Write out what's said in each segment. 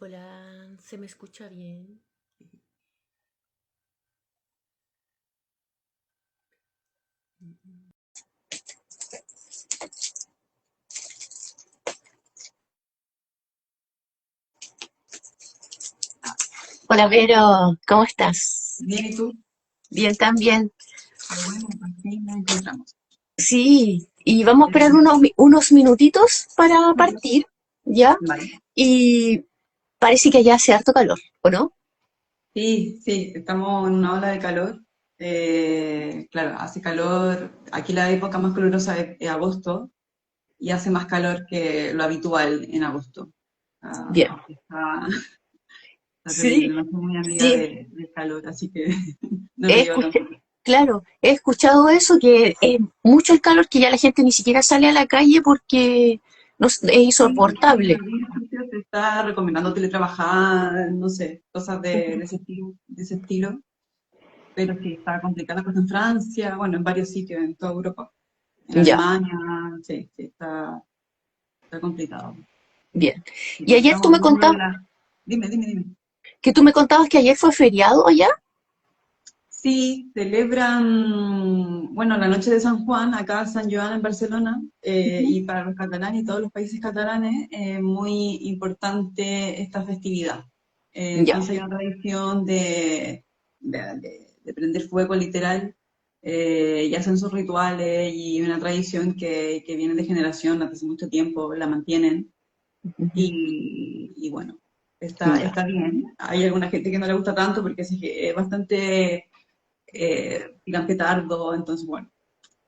Hola, ¿se me escucha bien? Hola, Vero, ¿cómo estás? Bien, ¿y tú? Bien también. Qué bueno, por fin nos encontramos. Sí, y vamos a Eh, esperar unos minutitos para partir, ¿ya? vale. Y parece que allá hace harto calor, ¿o no? Sí, sí, estamos en una ola de calor. Claro, hace calor. Aquí la época más calurosa es agosto y hace más calor que lo habitual en agosto. Bien. Está Sí, terrible, no soy muy amiga sí, del calor, así que no he lo llevo tan escuchado, bien. claro, he escuchado eso, que es mucho el calor, que ya la gente ni siquiera sale a la calle porque no, es Sí, porque en insoportable. algunos sitios te está recomendando teletrabajar, no sé, cosas de ese estilo. Pero sí, está complicada la cosa en Francia, bueno, en varios sitios en toda Europa. En Ya, Alemania, sí, sí, está complicado. bien. Sí, Y porque ayer estamos viendo lo de la... Dime. que tú me contabas que ayer fue feriado allá. Sí, celebran, bueno, la noche de San Juan, acá San Joan en Barcelona, Ujú. y para los catalanes y todos los países catalanes, muy importante esta festividad. Ya, Entonces hay una tradición de prender fuego literal, y hacen sus rituales y una tradición que viene de generación, desde hace mucho tiempo, la mantienen. Y bueno, ya, está bien. Hay alguna gente que no le gusta tanto porque es bastante tiran petardo, entonces bueno,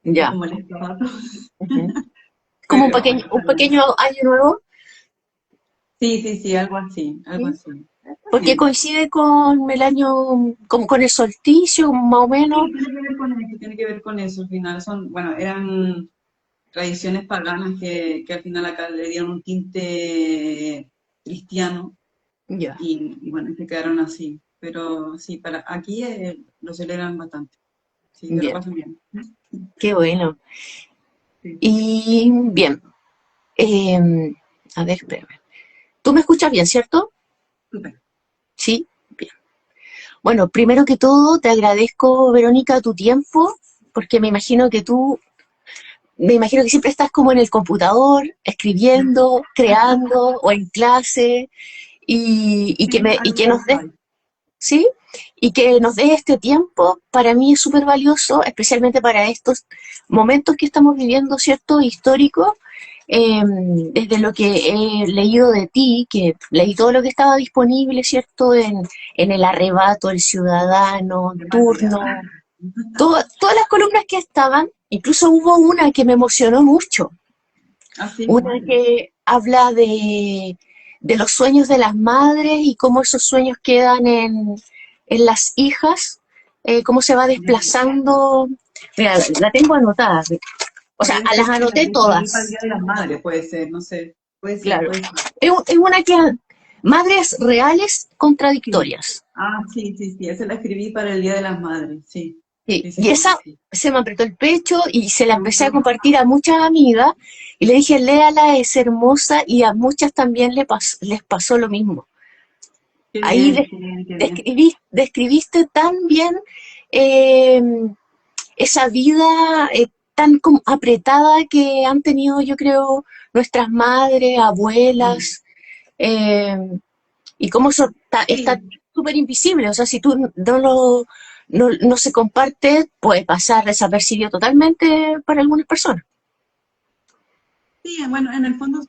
un poco ya. molesto a rato, Ujú. Como pero bueno, un está bien. pequeño año nuevo, Sí, algo así, algo ¿sí? así. Está Porque bien. coincide con el año, como con el solsticio, más o menos. Sí, tiene que ver con eso, tiene que ver con eso. Al final son, bueno, eran tradiciones paganas que al final acá le dieron un tinte cristiano Ya, y bueno, se quedaron así. Pero sí, para aquí lo celebran bastante. Sí, te lo bien, pasan bien. qué bueno. Sí, Y bien, a ver, espérame. ¿Tú me escuchas bien, cierto? súper. Sí, bien. Bueno, primero que todo, te agradezco, Verónica, tu tiempo, porque me imagino que siempre estás como en el computador, escribiendo, creando, o en clase, Sí, y algo que nos des, casual. ¿sí? Y que nos des este tiempo, para mí es súper valioso, especialmente para estos momentos que estamos viviendo, ¿cierto? Históricos, desde lo que he leído de ti, que leí todo lo que estaba disponible, ¿cierto? En El Arrebato, El Ciudadano, Qué material. Turno, todas las columnas que estaban, incluso hubo una que me emocionó mucho, Así, una ¿cuál? que habla de los sueños de las madres y cómo esos sueños quedan en las hijas, cómo se va desplazando. Mira, la tengo anotada. O sea, Puede las ser que la anoté que escribí para el todas, Día de las Madres, puede ser, no sé, claro. puede ser. Es una que madres reales Sí. contradictorias. Sí, esa la escribí para el Día de las Madres, sí. Sí, Sí, sí, y sí, sí, esa sí. se me apretó el pecho y se la Me empecé a gustó. compartir a muchas amigas y le dije, léala, es hermosa y a muchas también les pasó lo mismo. Qué Ahí bien, qué bien, qué bien. describiste tan bien eh, esa vida tan como apretada que han tenido, yo creo, nuestras madres, Mm. abuelas, eh, y cómo eso está Sí, súper invisible. O sea, si tú no se comparte, puede pasar desapercibido totalmente para algunas personas. sí, bueno, en el fondo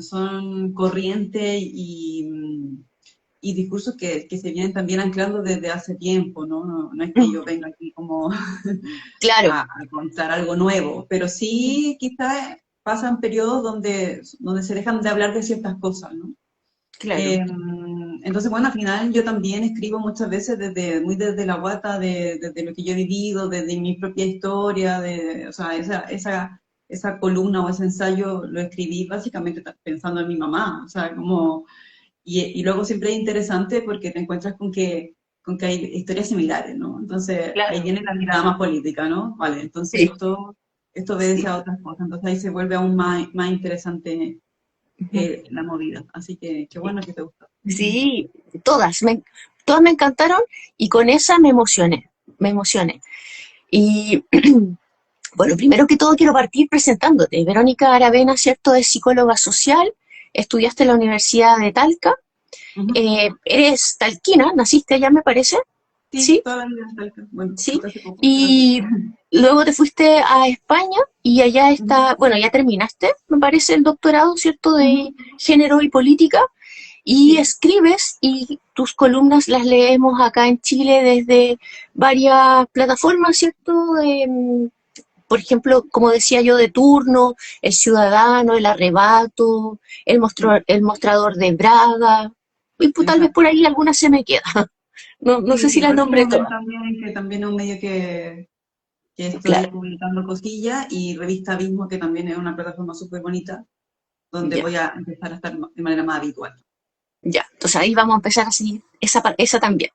son corrientes y discursos que se vienen también anclando desde hace tiempo, ¿no? No es que yo venga aquí como Claro, a contar algo nuevo, pero sí quizás pasan periodos donde se dejan de hablar de ciertas cosas, ¿no? claro. Entonces, bueno, al final yo también escribo muchas veces muy desde la guata, desde lo que yo he vivido, desde mi propia historia, o sea, esa columna o ese ensayo lo escribí básicamente pensando en mi mamá, o sea, y luego siempre es interesante porque te encuentras con que hay historias similares, ¿no? Entonces, ahí Claro, viene la mirada más política, ¿no? Vale, entonces sí, esto obedece sí, a otras cosas, entonces ahí se vuelve aún más interesante la movida. Así que qué bueno que te gustó. Sí, todas, todas me encantaron y con esa me emocioné, me emocioné. Y bueno, primero que todo quiero partir presentándote. Verónica Aravena, ¿cierto? Es psicóloga social, estudiaste en la Universidad de Talca, Ujú. eres talquina, naciste allá me parece, Sí, ¿sí? toda la vida en Talca. Bueno, ¿Sí? hasta hace poco, pero sí. Y luego te fuiste a España y allá Ujú. está, bueno, ya terminaste, me parece, el doctorado, ¿cierto? De Ujú. género y política. Y Sí. escribes y tus columnas las leemos acá en Chile desde varias plataformas, ¿cierto? Por ejemplo, como decía yo, de turno, El Ciudadano, El Arrebato, Sí, el Mostrador de Braga, y pues, tal vez por exacto. ahí alguna se me queda. No, no sé Sí, si las igual nombré Crimen todas. también, que también es un medio que estoy Claro, publicando cosillas, y Revista Abismo, que también es una plataforma súper bonita, donde ya, voy a empezar a estar de manera más habitual. ya. Entonces ahí vamos a empezar a seguir esa también.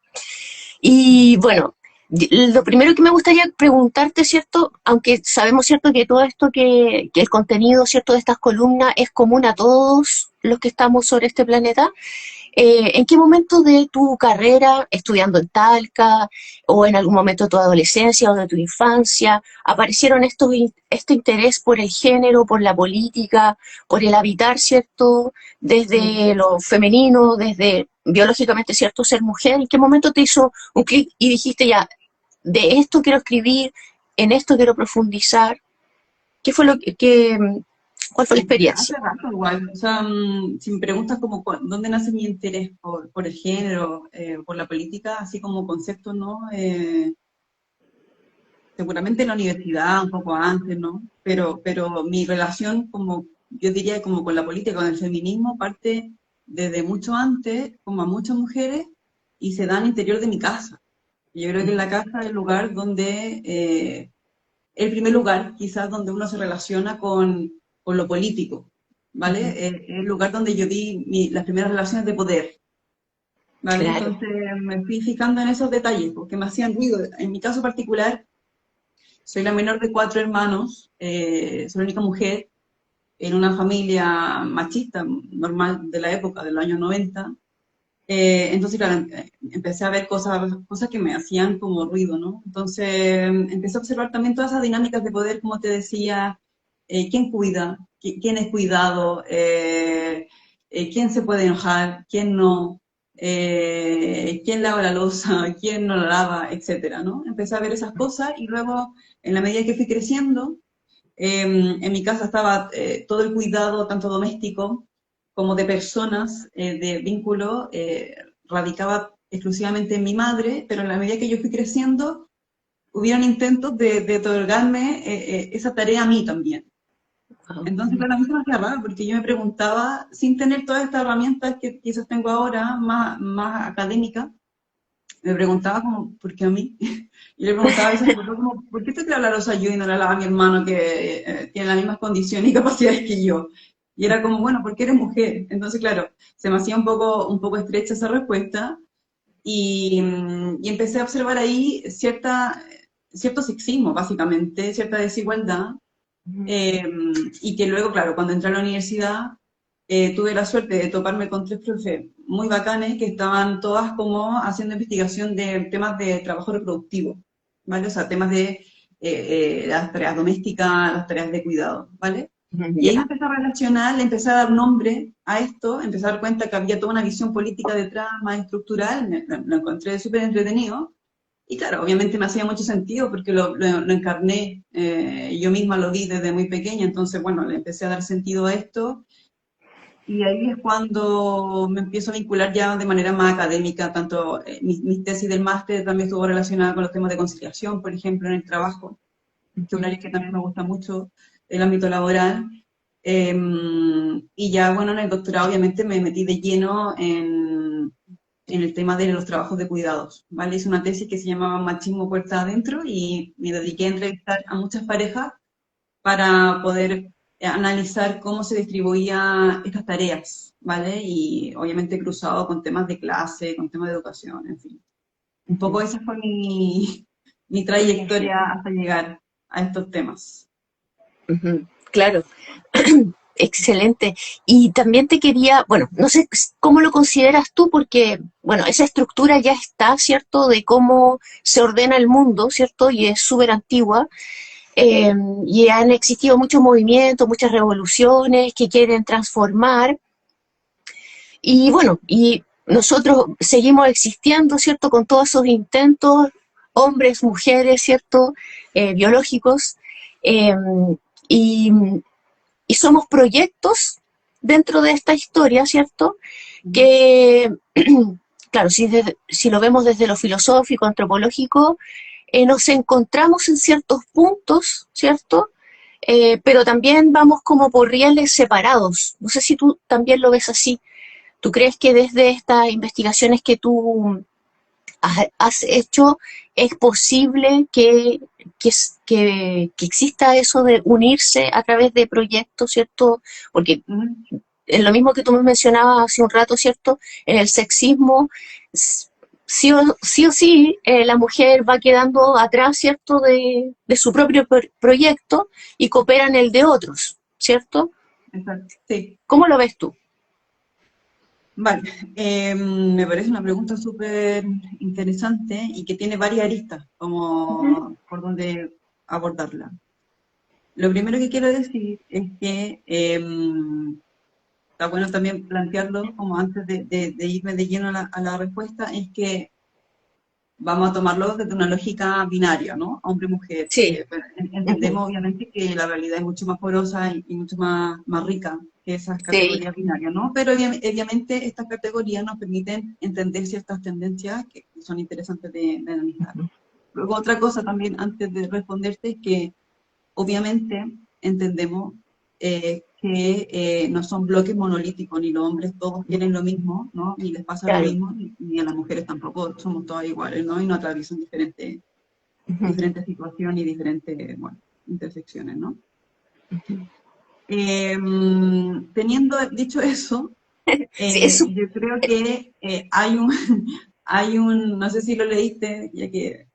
Y bueno, lo primero que me gustaría preguntarte, ¿cierto? Aunque sabemos, ¿cierto?, que todo esto, que el contenido, ¿cierto?, de estas columnas es común a todos los que estamos sobre este planeta. ¿En qué momento de tu carrera, estudiando en Talca, o en algún momento de tu adolescencia o de tu infancia, aparecieron este interés por el género, por la política, por el habitar, ¿cierto? Mm. Desde lo femenino, desde biológicamente, ¿cierto? Ser mujer. ¿En qué momento te hizo un clic y dijiste ya, de esto quiero escribir, en esto quiero profundizar? ¿Qué fue cuál fue la Hace experiencia? rato igual, o sea, si me preguntas como dónde nace mi interés por el género, por la política, así como concepto, ¿no? Seguramente en la universidad, un poco antes, ¿no? Pero mi relación, como yo diría, como con la política, con el feminismo, parte desde mucho antes, como a muchas mujeres, y se da al interior de mi casa. Yo creo que la casa es el lugar donde, el primer lugar quizás donde uno se relaciona con lo político, ¿vale? Ujú. Es el lugar donde yo vi las primeras relaciones de poder, ¿vale? Claro. Entonces me fui fijando en esos detalles, porque me hacían ruido. En mi caso particular, soy la menor de cuatro hermanos, soy la única mujer en una familia machista, normal de la época, de los años 90. Entonces, claro, empecé a ver cosas que me hacían como ruido, ¿no? Entonces, empecé a observar también todas esas dinámicas de poder, como te decía, quién cuida, quién es cuidado, quién se puede enojar, quién no, quién lava la loza, quién no la lava, etcétera, ¿no? Empecé a ver esas cosas, y luego, en la medida que fui creciendo, en mi casa estaba todo el cuidado, tanto doméstico como de personas, de vínculo, radicaba exclusivamente en mi madre, pero en la medida que yo fui creciendo, hubieron intentos de otorgarme esa tarea a mí también. Wow. Entonces, claro, a mí se me hacía raro, porque yo me preguntaba, sin tener todas estas herramientas que quizás tengo ahora, más académicas, me preguntaba como, ¿por qué a mí? Y le preguntaba a veces a mi papá como, ¿por qué te lavo la loza yo y no la lava mi hermano que tiene las mismas condiciones y capacidades que yo? Y era como, bueno, porque eres mujer. Entonces, claro, se me hacía un poco estrecha esa respuesta, y empecé a observar ahí cierto sexismo, básicamente, cierta desigualdad, eh, y que luego, claro, cuando entré a la universidad, tuve la suerte de toparme con tres profes muy bacanes que estaban todas como haciendo investigación de temas de trabajo reproductivo, ¿vale? O sea, temas de las tareas domésticas, las tareas de cuidado, ¿vale? Y ahí me Ya. empecé a relacionar, le empecé a dar nombre a esto, empecé a dar cuenta que había toda una visión política detrás, más estructural, lo encontré súper entretenido. Y claro, obviamente me hacía mucho sentido porque lo encarné, yo misma lo vi desde muy pequeña, entonces, bueno, le empecé a dar sentido a esto, y ahí es cuando me empiezo a vincular ya de manera más académica, tanto mis tesis del máster también estuvo relacionada con los temas de conciliación, por ejemplo, en el trabajo, que es un área que también me gusta mucho, el ámbito laboral. Y ya, bueno, en el doctorado obviamente me metí de lleno en el tema de los trabajos de cuidados, ¿vale? Hice una tesis que se llamaba Machismo Puerta Adentro, y me dediqué a entrevistar a muchas parejas para poder analizar cómo se distribuían estas tareas, ¿vale? Y obviamente cruzado con temas de clase, con temas de educación, en fin. Un poco esa fue mi trayectoria hasta llegar a estos temas. Ujú. Claro. excelente. Y también te quería, bueno, no sé cómo lo consideras tú, porque, bueno, esa estructura ya está, ¿cierto?, de cómo se ordena el mundo, ¿cierto? Y es súper antigua. eh, y han existido muchos movimientos, muchas revoluciones que quieren transformar. Y bueno, y nosotros seguimos existiendo, ¿cierto? Con todos esos intentos, hombres, mujeres, ¿cierto? Biológicos. eh, y, y somos proyectos dentro de esta historia, ¿cierto? Que, claro, si lo vemos desde lo filosófico, antropológico, nos encontramos en ciertos puntos, ¿cierto? Pero también vamos como por rieles separados. No sé si tú también lo ves así. ¿Tú crees que desde estas investigaciones que tú has hecho es posible que exista eso de unirse a través de proyectos, ¿cierto? Porque Ujú. en lo mismo que tú me mencionabas hace un rato, ¿cierto? En el sexismo, sí, la mujer va quedando atrás, ¿cierto? De su propio proyecto y coopera en el de otros, ¿cierto? Exacto. Sí. ¿Cómo lo ves tú? Vale, me parece una pregunta súper interesante y que tiene varias aristas, Ujú, como por donde abordarla. Lo primero que quiero decir es que está bueno también plantearlo, como antes de irme de lleno a la respuesta, es que vamos a tomarlo desde una lógica binaria, ¿no? Hombre-mujer. sí. Bueno, Ujú, entendemos obviamente que la realidad es mucho más porosa y mucho más rica que esas sí. categorías binarias, ¿no? Pero obviamente estas categorías nos permiten entender ciertas tendencias que son interesantes de analizar. Luego otra cosa también antes de responderte es que obviamente entendemos que no son bloques monolíticos, ni los hombres todos quieren lo mismo, ¿no? Ni les pasa lo Claro. mismo, ni a las mujeres tampoco, somos todas iguales, ¿no? Y no atraviesan Ujú. diferentes situaciones y diferentes, bueno, intersecciones, ¿no? Teniendo dicho eso, Sí, eso. yo creo que no sé si lo leíste, ya que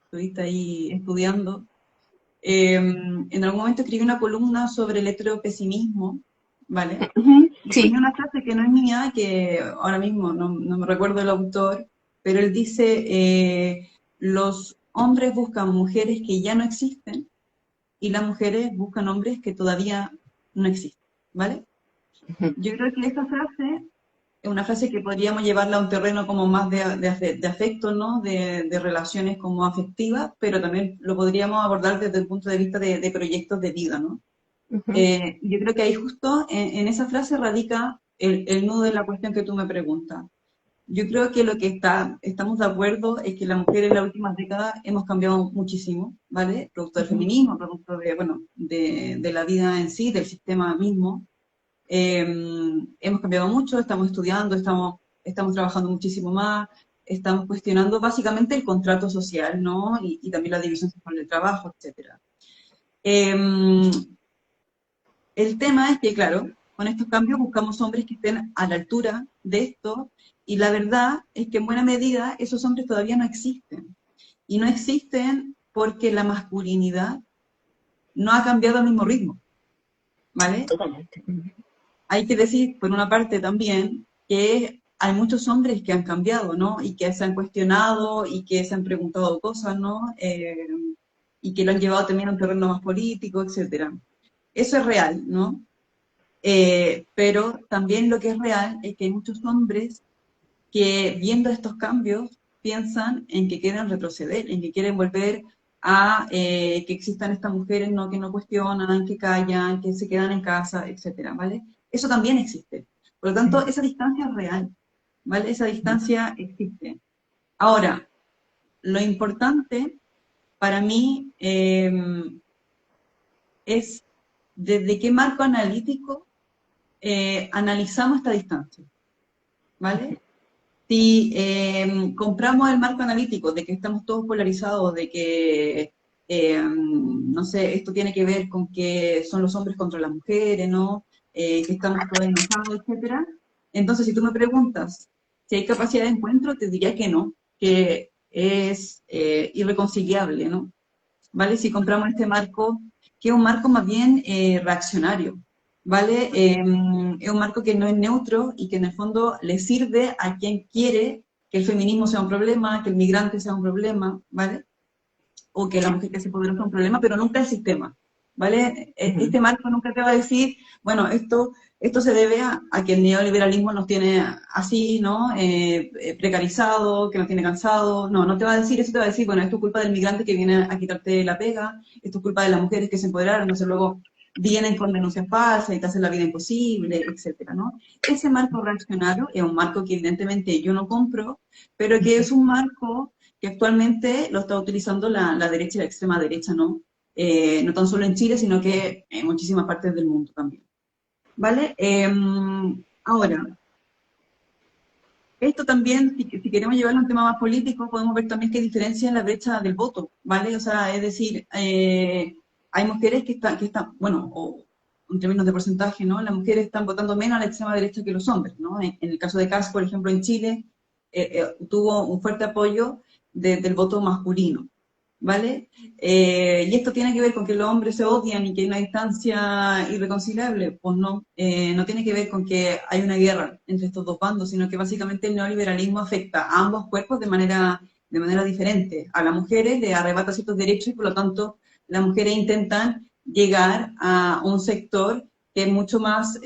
estuviste ahí estudiando. En algún momento escribí una columna sobre el heteropesimismo, ¿vale? Ujú, Y sí. ponía una frase que no es mía, que ahora mismo no me recuerdo el autor, pero él dice, los hombres buscan mujeres que ya no existen y las mujeres buscan hombres que todavía no existen, ¿vale? Ujú, Yo creo que esta frase es una frase que podríamos llevarla a un terreno como más de afecto, ¿no? De relaciones como afectivas, pero también lo podríamos abordar desde el punto de vista de proyectos de vida, ¿no? ujú, Yo creo que ahí justo en esa frase radica el nudo de la cuestión que tú me preguntas. Yo creo que lo que estamos de acuerdo es que las mujeres en las últimas décadas hemos cambiado muchísimo, ¿vale? Producto del ujú, feminismo, producto de, bueno, de la vida en sí, del sistema mismo. Eh, Hemos cambiado mucho, estamos estudiando, estamos trabajando muchísimo más, estamos cuestionando básicamente el contrato social, ¿no? Y también la división sexual del trabajo, etcétera. Eh, el tema es que, claro, con estos cambios buscamos hombres que estén a la altura de esto, y la verdad es que en buena medida esos hombres todavía no existen. Y no existen porque la masculinidad no ha cambiado al mismo ritmo, ¿vale? totalmente. Hay que decir, por una parte también, que hay muchos hombres que han cambiado, ¿no? Y que se han cuestionado y que se han preguntado cosas, ¿no? Y que lo han llevado también a un terreno más político, etcétera. Eso es real, ¿no? Pero también lo que es real es que hay muchos hombres que viendo estos cambios piensan en que quieren retroceder, en que quieren volver a que existan estas mujeres no, que no cuestionan, que callan, que se quedan en casa, etcétera, ¿vale? Eso también existe. Por lo tanto, esa distancia es real, ¿vale? Esa distancia existe. Ahora, lo importante para mí es desde qué marco analítico analizamos esta distancia, ¿vale? Si compramos el marco analítico de que estamos todos polarizados, de que, no sé, esto tiene que ver con que son los hombres contra las mujeres, ¿no? Que estamos todos enojados, etcétera. Entonces, si tú me preguntas si hay capacidad de encuentro, te diría que no, que es irreconciliable, ¿no? ¿Vale? Si compramos este marco, que es un marco más bien reaccionario. ¿vale? Es un marco que no es neutro y que en el fondo le sirve a quien quiere que el feminismo sea un problema, que el migrante sea un problema, ¿vale? O que la mujer que se empodera sea un problema, pero nunca el sistema, ¿vale? Ujú. Este marco nunca te va a decir, bueno, esto se debe a que el neoliberalismo nos tiene así, ¿no? Precarizado, que nos tiene cansado. No, no te va a decir eso, te va a decir, bueno, esto es culpa del migrante que viene a quitarte la pega, esto es culpa de las mujeres que se empoderaron, entonces luego vienen con denuncias falsas y te hacen la vida imposible, etcétera, ¿no? Ese marco reaccionario es un marco que evidentemente yo no compro, pero que es un marco que actualmente lo está utilizando la derecha y la extrema derecha, ¿no? No tan solo en Chile, sino que en muchísimas partes del mundo también. ¿Vale? Ahora, esto también, si queremos llevarlo a un tema más político, podemos ver también qué diferencia en la brecha del voto, ¿vale? O sea, es decir, hay mujeres que están, bueno, o en términos de porcentaje, ¿no? Las mujeres están votando menos a la extrema derecha que los hombres, ¿no? En el caso de Kass, por ejemplo, en Chile, tuvo un fuerte apoyo del voto masculino, ¿vale? Y esto tiene que ver con que los hombres se odian y que hay una distancia irreconciliable. Pues no, no tiene que ver con que hay una guerra entre estos dos bandos, sino que básicamente el neoliberalismo afecta a ambos cuerpos de manera diferente. A las mujeres le arrebata ciertos derechos y por lo tanto las mujeres intentan llegar a un sector que es mucho más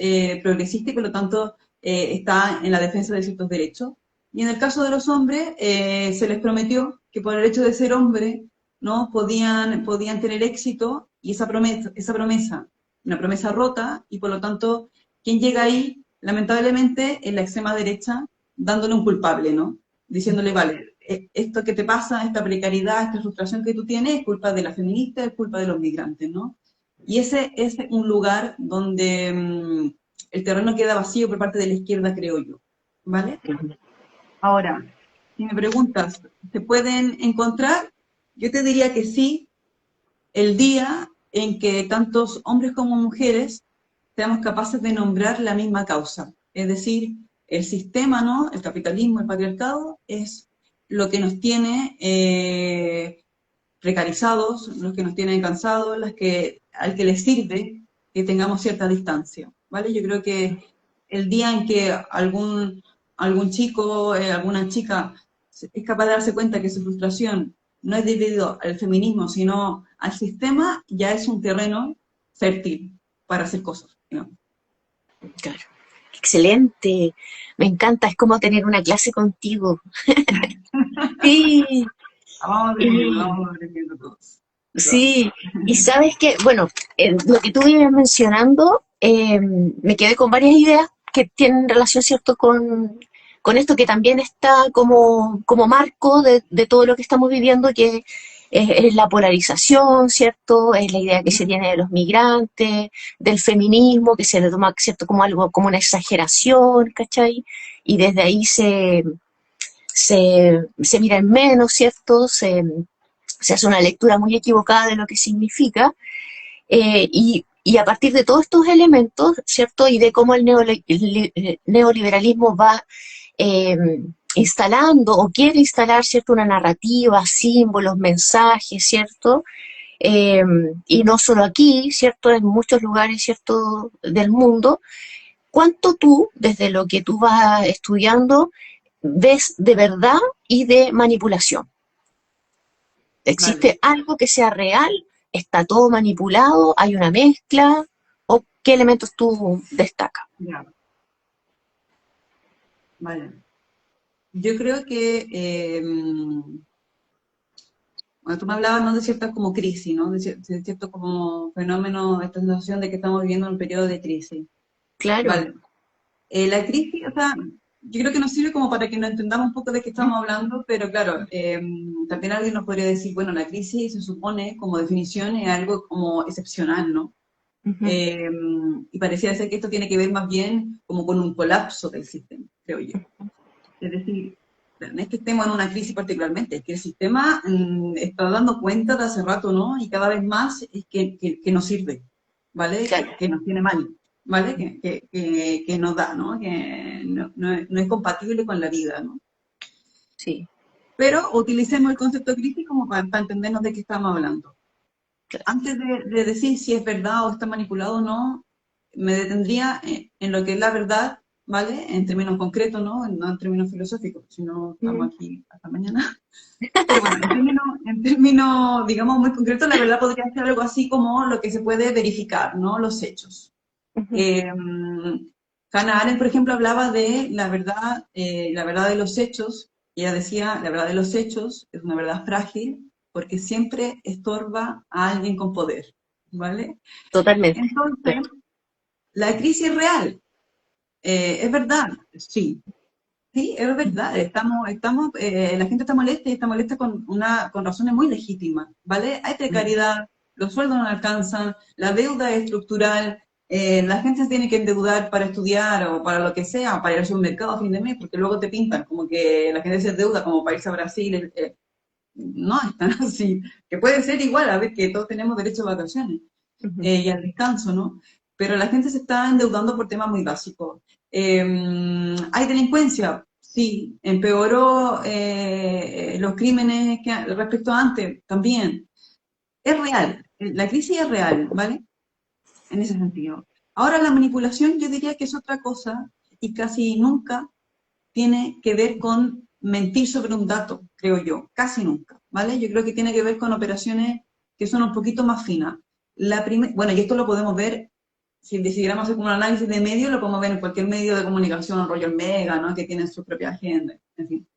progresista y por lo tanto está en la defensa de ciertos derechos. Y en el caso de los hombres, se les prometió que por el hecho de ser hombre, ¿no? Podían tener éxito y esa promesa, una promesa rota, y por lo tanto, quien llega ahí, lamentablemente, es la extrema derecha, dándole un culpable, ¿no? Diciéndole, vale, esto que te pasa, esta precariedad, esta frustración que tú tienes, es culpa de la feminista, es culpa de los migrantes, ¿no? Y ese es un lugar donde el terreno queda vacío por parte de la izquierda, creo yo, ¿vale? Ahora, si me preguntas, ¿se pueden encontrar? Yo te diría que sí, el día en que tantos hombres como mujeres seamos capaces de nombrar la misma causa. Es decir, el sistema, ¿no? El capitalismo, el patriarcado, es lo que nos tiene precarizados, los que nos tienen cansados, al que les sirve que tengamos cierta distancia, ¿vale? Yo creo que el día en que algún chico, alguna chica es capaz de darse cuenta que su frustración no es debido al feminismo, sino al sistema, ya es un terreno fértil para hacer cosas, digamos. Claro. Excelente, me encanta, es como tener una clase contigo. Sí, y Vamos aprendiendo todos. Y todas. sí, y sabes que, bueno, lo que tú vienes mencionando, me quedé con varias ideas que tienen relación, ¿cierto?, con esto que también está como marco de todo lo que estamos viviendo, que es la polarización, ¿cierto? Es la idea que se tiene de los migrantes, del feminismo, que se le toma, ¿cierto?, como algo, como una exageración, ¿cachai? Y desde ahí se mira en menos, ¿cierto? Se hace una lectura muy equivocada de lo que significa, y a partir de todos estos elementos, ¿cierto? Y de cómo el neoliberalismo va eh, instalando o quiere instalar, ¿cierto? Una narrativa, símbolos, mensajes, ¿cierto? Eh, y no solo aquí, ¿cierto? En muchos lugares, ¿cierto? Del mundo. ¿Cuánto tú, desde lo que tú vas estudiando, ves de verdad y de manipulación? Vale, ¿Existe algo que sea real? ¿Está todo manipulado? ¿Hay una mezcla? ¿O qué elementos tú destacas? ya, vale. Yo creo que bueno, tú me hablabas, ¿no?, de ciertas como crisis, ¿no? De cierto como fenómeno, esta sensación de que estamos viviendo un periodo de crisis. Claro. Vale. La crisis, o sea, yo creo que nos sirve como para que nos entendamos un poco de qué estamos hablando, pero claro, también alguien nos podría decir, bueno, la crisis se supone, como definición, es algo como excepcional, ¿no? Ujú. Eh, y parecía ser que esto tiene que ver más bien como con un colapso del sistema, creo yo. Es decir, no es que estemos en una crisis particularmente, es que el sistema está dando cuenta de hace rato, ¿no? Y cada vez más es que no sirve, ¿vale? Claro. Que nos tiene mal, ¿vale? Que nos da, ¿no? Que no es compatible con la vida, ¿no? Sí. Pero utilicemos el concepto de crisis como para entendernos de qué estamos hablando. Claro. Antes de decir si es verdad o está manipulado o no, me detendría en lo que es la verdad, ¿vale? En términos concretos, ¿no? No en términos filosóficos, si no estamos aquí hasta mañana. Pero bueno, en términos, digamos, muy concretos, la verdad podría ser algo así como lo que se puede verificar, ¿no? Los hechos. Ujú. Eh, Hannah Arendt, por ejemplo, hablaba de la verdad de los hechos, y ella decía, la verdad de los hechos es una verdad frágil porque siempre estorba a alguien con poder, ¿vale? Totalmente. Entonces, la crisis es real, es verdad, sí, sí, es verdad, la gente está molesta y está molesta con razones muy legítimas, ¿vale? Hay precariedad, los sueldos no alcanzan, la deuda es estructural, la gente se tiene que endeudar para estudiar o para lo que sea, para ir al supermercado a fin de mes, porque luego te pintan como que la gente se endeuda como para irse a Brasil, no es tan así, que puede ser igual, a ver, que todos tenemos derecho a vacaciones Ujú. y al descanso, ¿no? Pero la gente se está endeudando por temas muy básicos. ¿Hay delincuencia? Sí. ¿Empeoró los crímenes respecto a antes? También. Es real. La crisis es real, ¿vale? En ese sentido. Ahora la manipulación yo diría que es otra cosa y casi nunca tiene que ver con mentir sobre un dato, creo yo, casi nunca, ¿vale? Yo creo que tiene que ver con operaciones que son un poquito más finas. Bueno, y esto lo podemos ver, si decidiéramos hacer como un análisis de medios, lo podemos ver en cualquier medio de comunicación, rollo Mega, ¿no? Que tienen su propia agenda, en fin.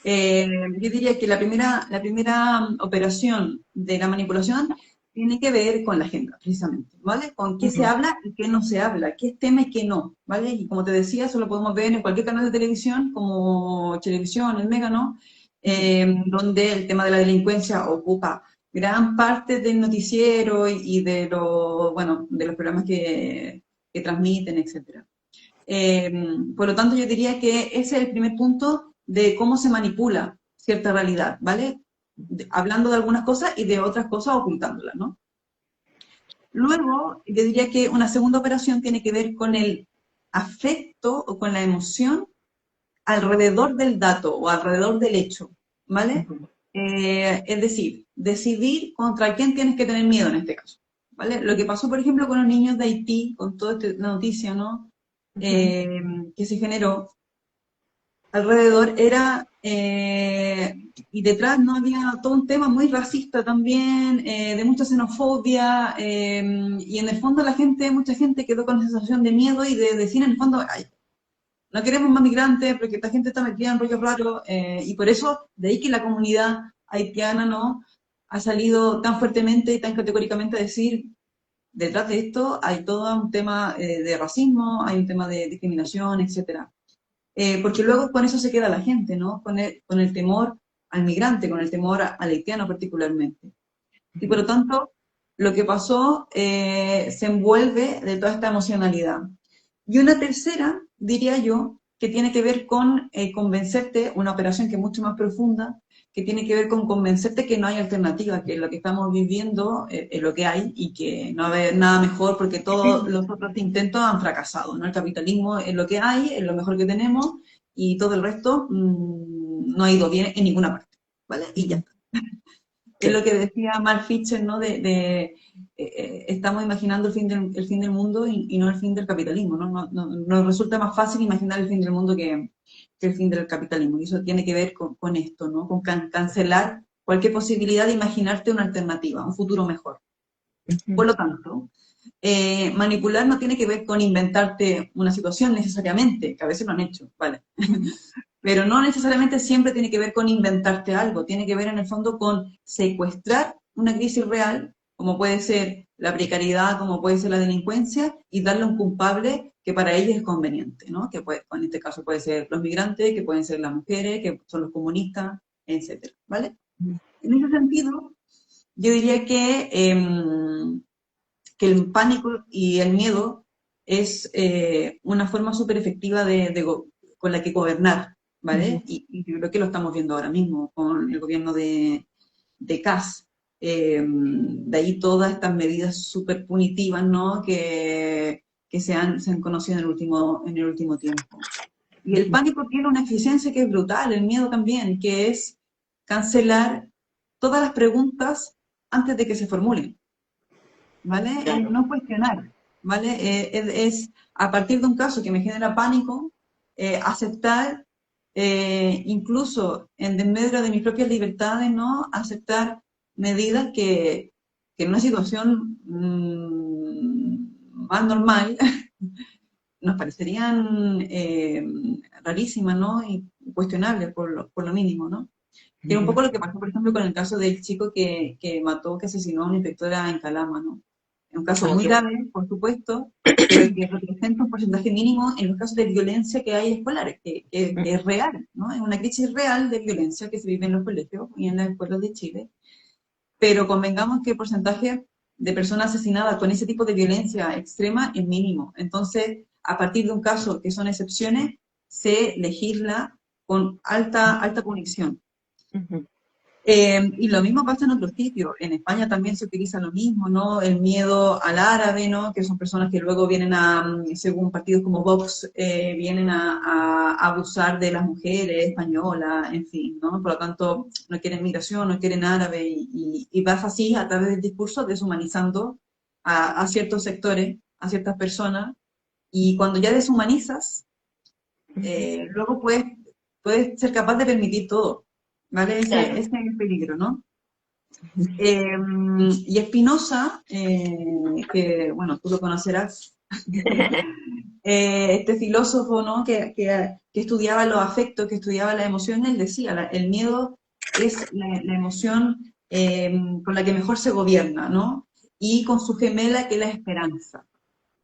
Yo diría que la primera operación de la manipulación tiene que ver con la agenda, precisamente, ¿vale? Con qué se Ujú. habla y qué no se habla, qué es tema y qué no, ¿vale? Y como te decía, eso lo podemos ver en cualquier canal de televisión, como Televisión, el Mega, ¿no? Donde el tema de la delincuencia ocupa gran parte del noticiero y de bueno, de los programas que transmiten, etcétera. Eh, por lo tanto, yo diría que ese es el primer punto de cómo se manipula cierta realidad, ¿vale? Hablando de algunas cosas y de otras cosas ocultándolas, ¿no? Luego, yo diría que una segunda operación tiene que ver con el afecto o con la emoción alrededor del dato o alrededor del hecho, ¿vale? Ujú. Es decir, decidir contra quién tienes que tener miedo en este caso, ¿vale? Lo que pasó, por ejemplo, con los niños de Haití, con toda esta noticia, ¿no? Ujú. Eh, que se generó alrededor era, y detrás no había todo un tema muy racista también, de mucha xenofobia, y en el fondo mucha gente quedó con la sensación de miedo y de decir en el fondo, ay, no queremos más migrantes porque esta gente está metida en rollos raros, y por eso, de ahí que la comunidad haitiana no ha salido tan fuertemente y tan categóricamente a decir, detrás de esto hay todo un tema de racismo, hay un tema de discriminación, etcétera. Porque luego con eso se queda la gente, ¿no? Con el temor al migrante, con el temor al haitiano particularmente. Y por lo tanto, lo que pasó se envuelve de toda esta emocionalidad. Y una tercera, diría yo, que tiene que ver con convencerte, una operación que es mucho más profunda, que tiene que ver con convencerte que no hay alternativa, que lo que estamos viviendo es lo que hay y que no va a haber nada mejor porque todos los otros intentos han fracasado, ¿no? El capitalismo es lo que hay, es lo mejor que tenemos y todo el resto no ha ido bien en ninguna parte, ¿vale? Y ya Ujú. está. Es Sí. lo que decía Mark Fisher, ¿no? Estamos imaginando el fin del mundo y no el fin del capitalismo, ¿no? Nos resulta más fácil imaginar el fin del mundo que el fin del capitalismo. Y eso tiene que ver con esto, ¿no? Con cancelar cualquier posibilidad de imaginarte una alternativa, un futuro mejor. Ujú. Por lo tanto, manipular no tiene que ver con inventarte una situación necesariamente, que a veces lo han hecho, ¿vale? Pero no necesariamente siempre tiene que ver con inventarte algo, tiene que ver en el fondo con secuestrar una crisis real, como puede ser la precariedad, como puede ser la delincuencia, y darle un culpable que para ellos es conveniente, ¿no? Que en este caso puede ser los migrantes, que pueden ser las mujeres, que son los comunistas, etcétera, ¿vale? En ese sentido, yo diría que el pánico y el miedo es una forma súper efectiva con la que gobernar, Ujú. ¿vale? Y yo creo que lo estamos viendo ahora mismo con el gobierno de Kass. De ahí todas estas medidas súper punitivas, ¿no? Que se han conocido en el último tiempo. Y el Ujú. pánico tiene una eficiencia que es brutal, el miedo también, que es cancelar todas las preguntas antes de que se formulen, ¿vale? Es Claro. no cuestionar. ¿vale? Es a partir de un caso que me genera pánico, aceptar, incluso en desmedro de mis propias libertades, ¿no? Aceptar medidas que en una situación más normal nos parecerían rarísimas, ¿no? Y cuestionables por lo mínimo, ¿no? Que era un poco lo que pasó, por ejemplo, con el caso del chico que mató, que asesinó a una inspectora en Calama, ¿no? Es un caso Ah, muy qué bueno. grave, por supuesto, pero que representa un porcentaje mínimo en los casos de violencia que hay escolares, que es real, ¿no? Es una crisis real de violencia que se vive en los colegios y en las escuelas de Chile, pero convengamos que el porcentaje de personas asesinadas con ese tipo de violencia extrema es mínimo. Entonces, a partir de un caso que son excepciones, se legisla con alta punición. Ujú. Y lo mismo pasa en otros sitios. En España también se utiliza lo mismo, ¿no? El miedo al árabe, ¿no? Que son personas que luego vienen según partidos como Vox, vienen a abusar de las mujeres españolas, en fin, ¿no? Por lo tanto, no quieren migración, no quieren árabe y vas así a través del discurso deshumanizando a ciertos sectores, a ciertas personas. Y cuando ya deshumanizas, luego puedes ser capaz de permitir todo, ¿vale? Claro. Ese es el peligro, ¿no? Eh, y Spinoza, que bueno, tú lo conocerás, este filósofo, ¿no? Que estudiaba los afectos, que estudiaba las emociones, él decía, el miedo es la emoción con la que mejor se gobierna, ¿no? Y con su gemela que es la esperanza,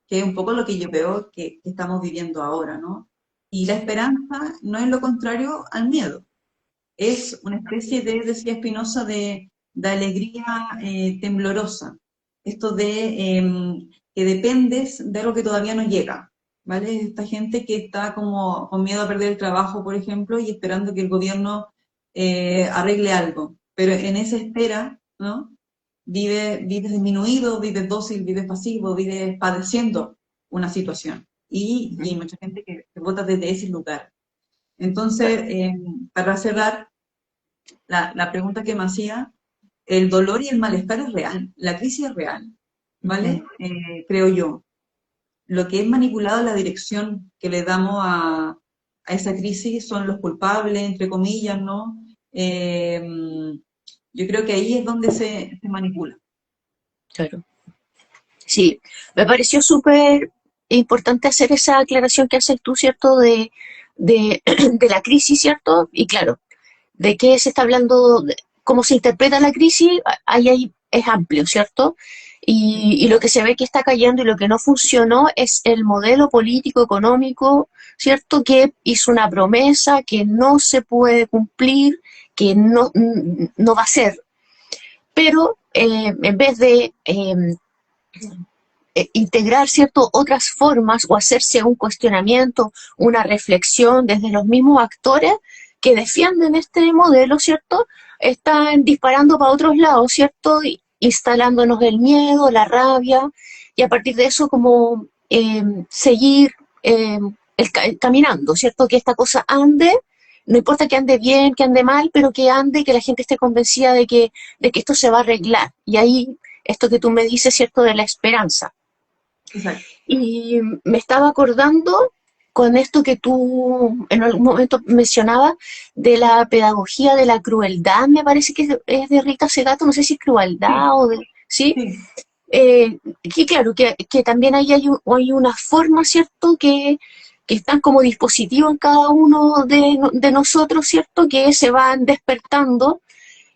que es un poco lo que yo veo que estamos viviendo ahora, ¿no? Y la esperanza no es lo contrario al miedo, es una especie de, decía Spinoza, de alegría temblorosa. Esto de que dependes de algo que todavía no llega, ¿vale? Esta gente que está como con miedo a perder el trabajo, por ejemplo, y esperando que el gobierno arregle algo. Pero en esa espera, ¿no? Vives disminuido, vives dócil, vives pasivo, vives padeciendo una situación. Y hay mucha gente que vota desde ese lugar. Entonces, Claro. para cerrar, la pregunta que me hacía, el dolor y el malestar es real, la crisis es real, Ujú. ¿vale? Creo yo. Lo que es manipulado la dirección que le damos a esa crisis son los culpables, entre comillas, ¿no? Eh, yo creo que ahí es donde se manipula. Claro. Sí, me pareció súper importante hacer esa aclaración que haces tú, ¿cierto? De la crisis, ¿cierto? Y claro, de qué se está hablando, cómo se interpreta la crisis, ahí es amplio, ¿cierto? Y lo que se ve que está cayendo y lo que no funcionó es el modelo político, económico, ¿cierto? Que hizo una promesa que no se puede cumplir, que no va a ser. Pero en vez de integrar cierto otras formas o hacerse un cuestionamiento, una reflexión desde los mismos actores que defienden este modelo, ¿cierto? Están disparando para otros lados, ¿cierto? Instalándonos el miedo, la rabia, y a partir de eso como seguir caminando, ¿cierto? Que esta cosa ande, no importa que ande bien, que ande mal, pero que ande, que la gente esté convencida de que esto se va a arreglar. Y ahí, esto que tú me dices, ¿cierto? De la esperanza. Exacto. Y me estaba acordando con esto que tú en algún momento mencionabas de la pedagogía de la crueldad, me parece que es de Rita Segato, no sé si es Sí, crueldad o de... ¿Sí? sí, Que claro, que también ahí hay una forma, ¿cierto? Que están como dispositivos en cada uno de nosotros, ¿cierto? Que se van despertando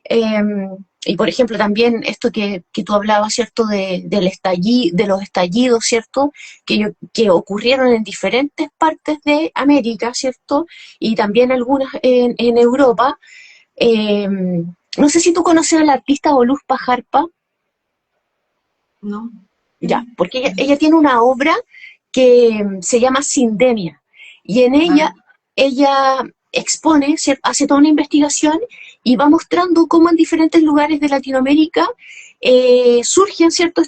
eh, y por ejemplo, también esto que tú hablabas, ¿cierto? De los estallidos, ¿cierto? Que ocurrieron en diferentes partes de América, ¿cierto? Y también algunas en Europa. Eh, no sé si tú conoces a la artista Oluspa Jarpa, ¿no? ya, Sí. porque ella tiene una obra que se llama Sindemia. Y en Ah, ella expone, hace toda una investigación y va mostrando cómo en diferentes lugares de Latinoamérica surgen, ¿cierto?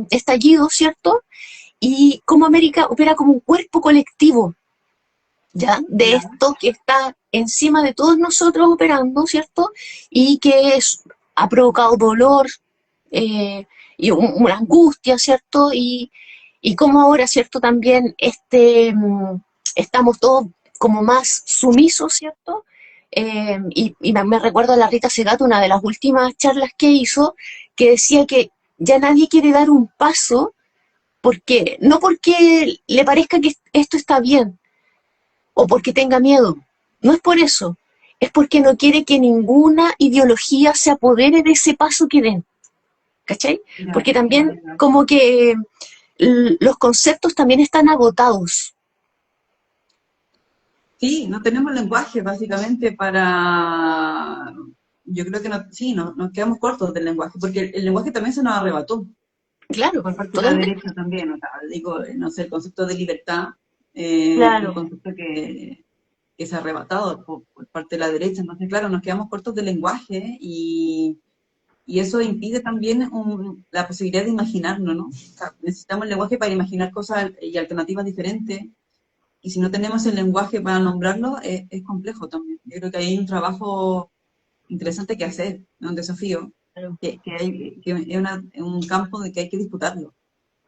Estallidos, ¿cierto? Y cómo América opera como un cuerpo colectivo, ¿ya? De ya, esto que está encima de todos nosotros operando, ¿cierto? Y que ha provocado dolor, eh, y una angustia, ¿cierto? Y como ahora, ¿cierto? También estamos todos como más sumisos, ¿cierto? Y me recuerdo a la Rita Segato, una de las últimas charlas que hizo, que decía que ya nadie quiere dar un paso porque, no porque le parezca que esto está bien o porque tenga miedo, no es por eso, es porque no quiere que ninguna ideología se apodere de ese paso que den, ¿cachai? Ya, Porque claro, también claro. como que los conceptos también están agotados. Sí, no tenemos lenguaje básicamente para... Yo creo que no, sí, no, nos quedamos cortos del lenguaje, porque el lenguaje también se nos arrebató Claro, por parte de la totalmente. derecha también. O sea, digo, no sé, el concepto de libertad es un Claro, concepto que se ha arrebatado por parte de la derecha. Entonces, claro, nos quedamos cortos del lenguaje y eso impide también la posibilidad de imaginarnos, ¿no? O sea, necesitamos el lenguaje para imaginar cosas y alternativas diferentes. Y si no tenemos el lenguaje para nombrarlo, es complejo también. Yo creo que hay un trabajo interesante que hacer, ¿no? Un desafío, claro. que es un campo de que hay que disputarlo,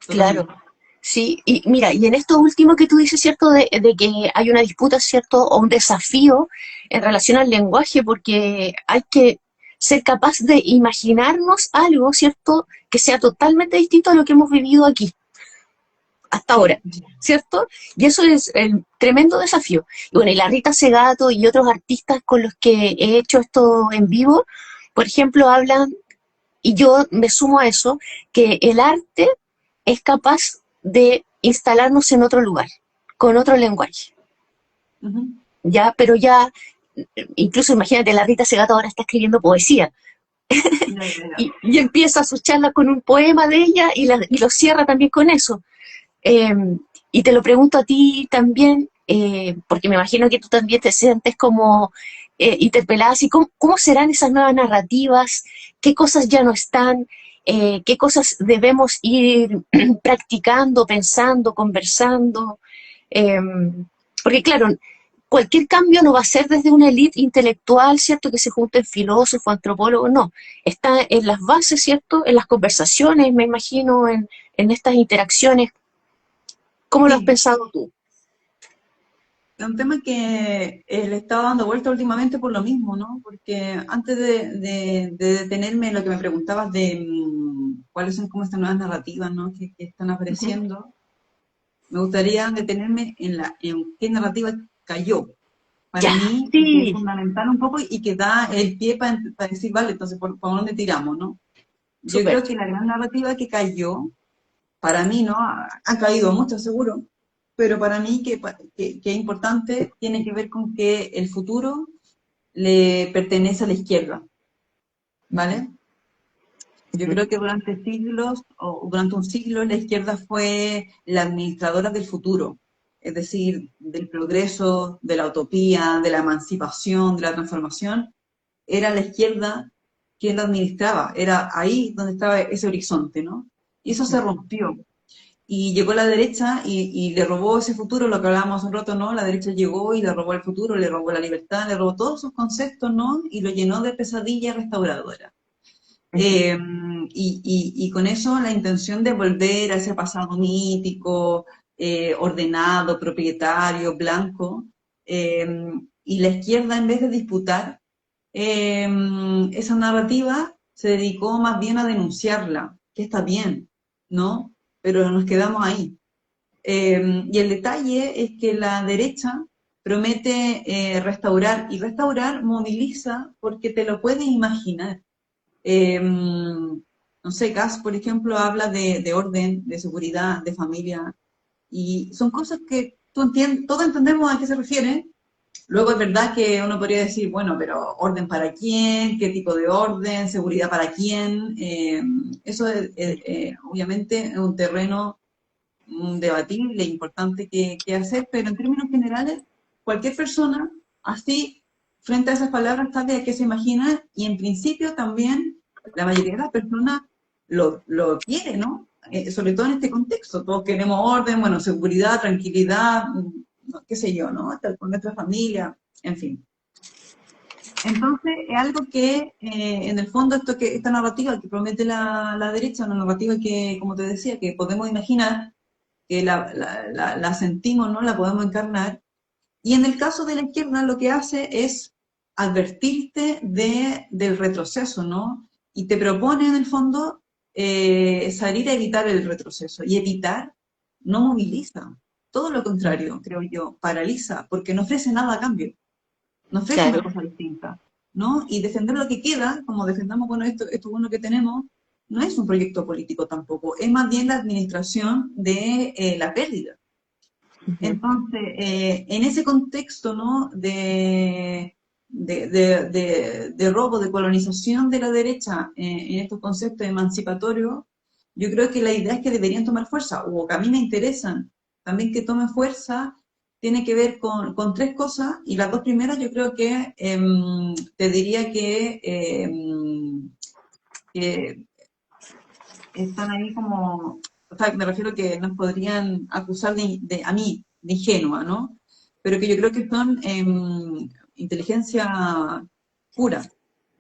Claro, totalmente. sí, y mira, y en esto último que tú dices, ¿cierto? De que hay una disputa, ¿cierto? O un desafío en relación al lenguaje, porque hay que ser capaz de imaginarnos algo, ¿cierto? Que sea totalmente distinto a lo que hemos vivido aquí, hasta ahora, Sí, ¿cierto? Y eso es el tremendo desafío. Y bueno, y la Rita Segato y otros artistas con los que he hecho esto en vivo, por ejemplo, hablan, y yo me sumo a eso, que el arte es capaz de instalarnos en otro lugar, con otro lenguaje, ujú. ¿ya? Pero ya, incluso imagínate, la Rita Segato ahora está escribiendo poesía Ya, ya, ya. y empieza su charla con un poema de ella y lo cierra también con eso. Eh, y te lo pregunto a ti también, porque me imagino que tú también te sientes como interpelada, así, ¿cómo serán esas nuevas narrativas? ¿Qué cosas ya no están? ¿Qué cosas debemos ir practicando, pensando, conversando? Eh, Porque claro, cualquier cambio no va a ser desde una élite intelectual, ¿cierto? Que se junten filósofos, antropólogos, no. Está en las bases, ¿cierto? En las conversaciones, me imagino, en estas interacciones. ¿Cómo lo has Sí, pensado tú? es un tema que le estaba dando vuelta últimamente por lo mismo, ¿no? Porque antes de detenerme en lo que me preguntabas de cuáles son como estas nuevas narrativas, ¿no? Que están Ujú. apareciendo, me gustaría detenerme en qué narrativa cayó para Ya, mí, y que es sí, fundamental un poco y que da el pie para decir, vale, entonces, ¿por dónde tiramos, no? Yo súper. creo que la gran narrativa que cayó, para mí, ¿no? Ha caído mucho, seguro, pero para mí que es importante, tiene que ver con que el futuro le pertenece a la izquierda, ¿vale? Yo Ujú. creo que durante siglos, o durante un siglo, la izquierda fue la administradora del futuro, es decir, del progreso, de la utopía, de la emancipación, de la transformación. Era la izquierda quien la administraba, era ahí donde estaba ese horizonte, ¿no? Y eso se rompió. Y llegó la derecha y le robó ese futuro, lo que hablábamos hace un rato, ¿no? La derecha llegó y le robó el futuro, le robó la libertad, le robó todos sus conceptos, ¿no? Y lo llenó de pesadilla restauradora. Ujú. Eh, y con eso la intención de volver a ese pasado mítico, ordenado, propietario, blanco, eh, y la izquierda en vez de disputar eh, esa narrativa se dedicó más bien a denunciarla, que está bien, ¿no? Pero nos quedamos ahí. Y el detalle es que la derecha promete restaurar, y restaurar moviliza porque te lo puedes imaginar. No sé, Gas, por ejemplo, habla de orden, de seguridad, de familia, y son cosas que todos entendemos a qué se refiere. Luego es verdad que uno podría decir, bueno, pero orden para quién, qué tipo de orden, seguridad para quién. Eso es, obviamente es un terreno debatible, importante que hacer, pero en términos generales, cualquier persona así, frente a esas palabras, sabe a qué se imagina y en principio también la mayoría de las personas lo quiere, ¿no? Sobre todo en este contexto, todos queremos orden, bueno, seguridad, tranquilidad, qué sé yo, ¿no? Estar con nuestra familia, en fin. Entonces, es algo que, en el fondo, esta narrativa que promete la derecha, una narrativa que, como te decía, que podemos imaginar, que la sentimos, ¿no? La podemos encarnar. Y en el caso de la izquierda, lo que hace es advertirte del retroceso, ¿no? Y te propone, en el fondo, salir a evitar el retroceso. Y evitar no moviliza. Todo lo contrario, creo yo, paraliza, porque no ofrece nada a cambio, no ofrece Claro, una cosa distinta, ¿no? Y defender lo que queda, como defendamos, bueno, esto bueno que tenemos, no es un proyecto político tampoco, es más bien la administración de la pérdida. ujú, Entonces, en ese contexto, ¿no? De robo, de colonización de la derecha en estos conceptos emancipatorios, yo creo que la idea es que deberían tomar fuerza, o que a mí me interesan también que tome fuerza, tiene que ver con tres cosas, y las dos primeras yo creo que te diría que están ahí como, o sea, me refiero que nos podrían acusar a mí de ingenua, ¿no? Pero que yo creo que son inteligencia pura.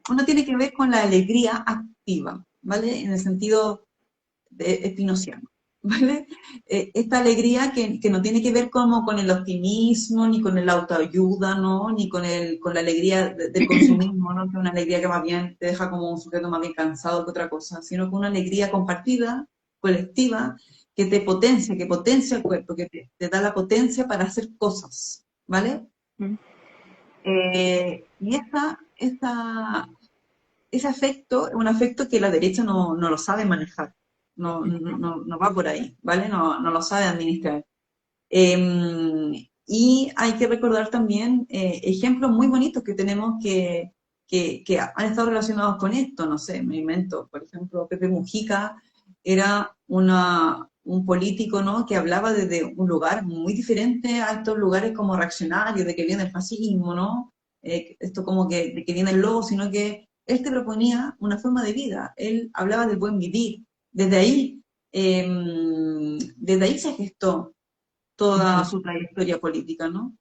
Una tiene que ver con la alegría activa, ¿vale? En el sentido de espinociano, ¿vale? Esta alegría que no tiene que ver como con el optimismo, ni con el autoayuda, ¿no? Ni con la alegría del consumismo, ¿no? Que es una alegría que más bien te deja como un sujeto más bien cansado que otra cosa, sino con una alegría compartida, colectiva, que potencia el cuerpo, que te da la potencia para hacer cosas, ¿vale? ujú, Y ese afecto es un afecto que la derecha no lo sabe manejar, no va por ahí, ¿vale? No lo sabe administrar. Y hay que recordar también ejemplos muy bonitos que tenemos que han estado relacionados con esto, no sé, me invento, por ejemplo, Pepe Mujica era un político, ¿no? Que hablaba desde un lugar muy diferente a estos lugares como reaccionarios, de que viene el fascismo, ¿no? Esto como que, de que viene el lobo, sino que él te proponía una forma de vida, él hablaba del buen vivir, desde ahí se gestó toda ujú, su trayectoria política, ¿no?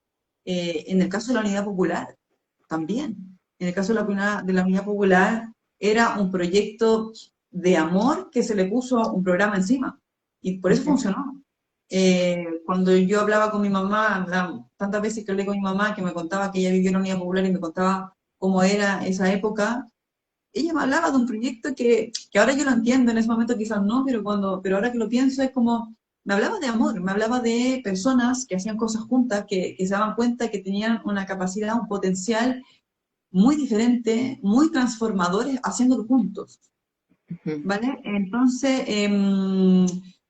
En el caso de la Unidad Popular, también. En el caso de la Unidad Popular, era un proyecto de amor que se le puso un programa encima. Y por eso ujú. funcionó. Cuando yo hablaba con mi mamá, tantas veces que hablé con mi mamá, que me contaba que ella vivió en la Unidad Popular y me contaba cómo era esa época, ella me hablaba de un proyecto que ahora yo lo entiendo, en ese momento quizás no, pero ahora que lo pienso es como, me hablaba de amor, me hablaba de personas que hacían cosas juntas, que se daban cuenta que tenían una capacidad, un potencial muy diferente, muy transformadores, haciéndolo juntos, Ujú, ¿vale? Entonces,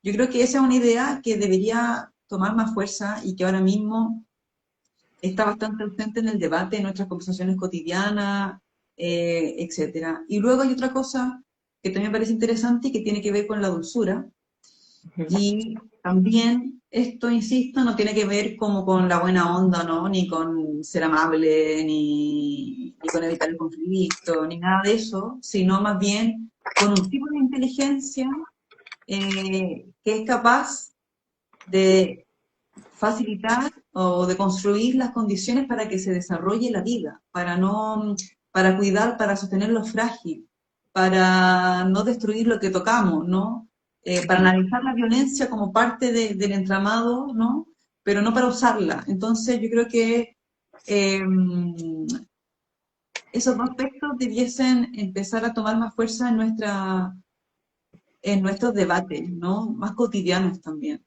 yo creo que esa es una idea que debería tomar más fuerza y que ahora mismo está bastante ausente en el debate, en nuestras conversaciones cotidianas, etcétera. Y luego hay otra cosa que también me parece interesante y que tiene que ver con la dulzura. ujú, Y también esto, insisto, no tiene que ver como con la buena onda, ¿no? Ni con ser amable, ni con evitar el conflicto, ni nada de eso, sino más bien con un tipo de inteligencia que es capaz de facilitar o de construir las condiciones para que se desarrolle la vida, para cuidar, para sostener lo frágil, para no destruir lo que tocamos, ¿no? Para ujú. analizar la violencia como parte del entramado, ¿no? Pero no para usarla. Entonces yo creo que eh, esos dos aspectos debiesen empezar a tomar más fuerza en nuestros debates, ¿no? Más cotidianos también.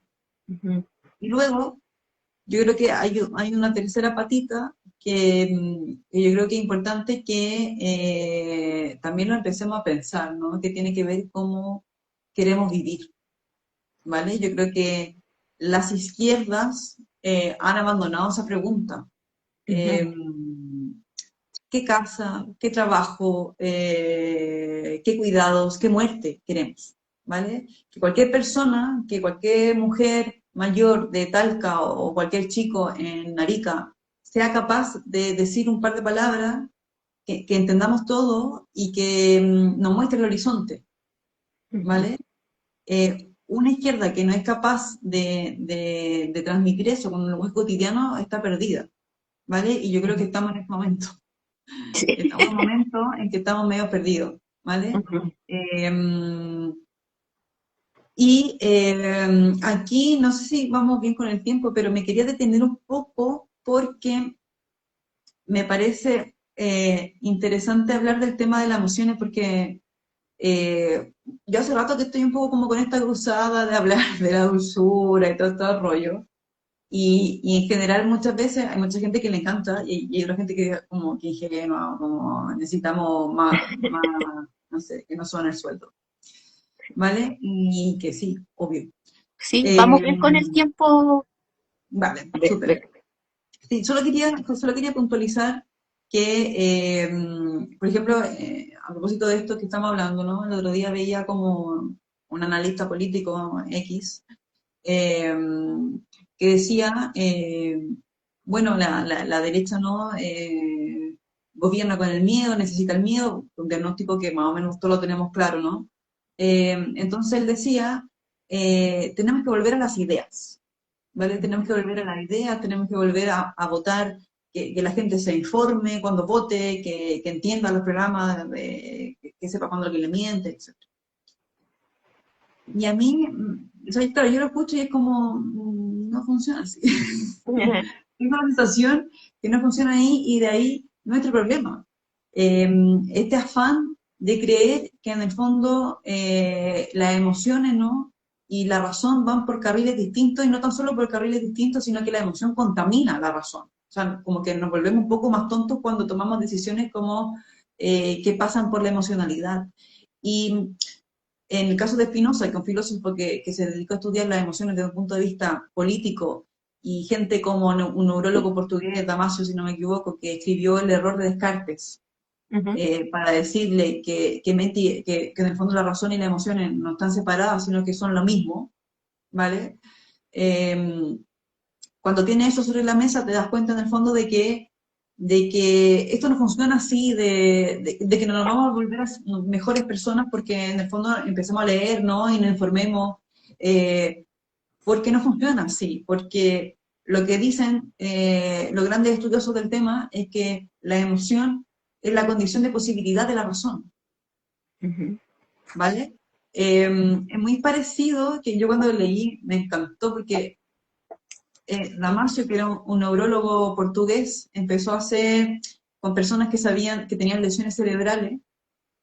Ujú, Y luego, yo creo que hay una tercera patita que yo creo que es importante que también lo empecemos a pensar, ¿no? Que tiene que ver cómo queremos vivir, ¿vale? Yo creo que las izquierdas han abandonado esa pregunta. ujú, Eh, ¿Qué casa, qué trabajo, qué cuidados, qué muerte queremos? ¿Vale? Que cualquier persona, que cualquier mujer mayor de Talca o cualquier chico en Arica sea capaz de decir un par de palabras que entendamos todo y que nos muestre el horizonte, ujú, ¿vale? Una izquierda que no es capaz de transmitir eso con el lenguaje cotidiano está perdida, ¿vale? Y yo creo que ujú. estamos en este momento. Sí. Estamos en un momento en que estamos medio perdidos, ¿vale? Ujú. Em, y aquí, no sé si vamos bien con el tiempo, pero me quería detener un poco porque me parece interesante hablar del tema de las emociones, porque yo hace rato que estoy un poco como con esta cruzada de hablar de la dulzura y todo este rollo. Y en general muchas veces hay mucha gente que le encanta y hay otra gente que como que ingenua, como necesitamos más, no sé, que no suene el sueldo, ¿vale? Y que sí, obvio. Sí, Eh, vamos bien con el tiempo. vale, Ve- súper. ve- Sí, solo quería puntualizar que, por ejemplo, a propósito de esto que estamos hablando, ¿no? El otro día veía como un analista político X eh, que decía, bueno, la derecha no gobierna con el miedo, necesita el miedo, un diagnóstico que más o menos todos lo tenemos claro, ¿no? Entonces él decía, tenemos que volver a las ideas, ¿vale? Tenemos que volver a las ideas, tenemos que volver a votar, que la gente se informe cuando vote, que entienda los programas, que sepa cuándo que le miente, etc. Y a mí, o sea, claro, yo lo escucho y es como, no funciona así. Tengo la sensación que no funciona ahí y de ahí nuestro problema. Eh, este afán de creer que en el fondo las emociones, ¿no? Y la razón van por carriles distintos y no tan solo por carriles distintos, sino que la emoción contamina la razón. O sea, como que nos volvemos un poco más tontos cuando tomamos decisiones como que pasan por la emocionalidad. Y en el caso de Spinoza, que es un filósofo que se dedicó a estudiar las emociones desde un punto de vista político, y gente como un neurólogo portugués, Damasio, si no me equivoco, que escribió El error de Descartes, Ujú. para decirle que en el fondo la razón y las emociones no están separadas, sino que son lo mismo, ¿vale? Eh, Cuando tienes eso sobre la mesa te das cuenta en el fondo de que esto no funciona así, de que no nos vamos a volver mejores personas porque en el fondo empezamos a leer, ¿no? Y nos informemos, porque no funciona así, porque lo que dicen los grandes estudiosos del tema es que la emoción es la condición de posibilidad de la razón, Ujú. ¿vale? Es muy parecido, que yo cuando leí me encantó porque Damasio, que era un neurólogo portugués, empezó a hacer con personas que sabían que tenían lesiones cerebrales,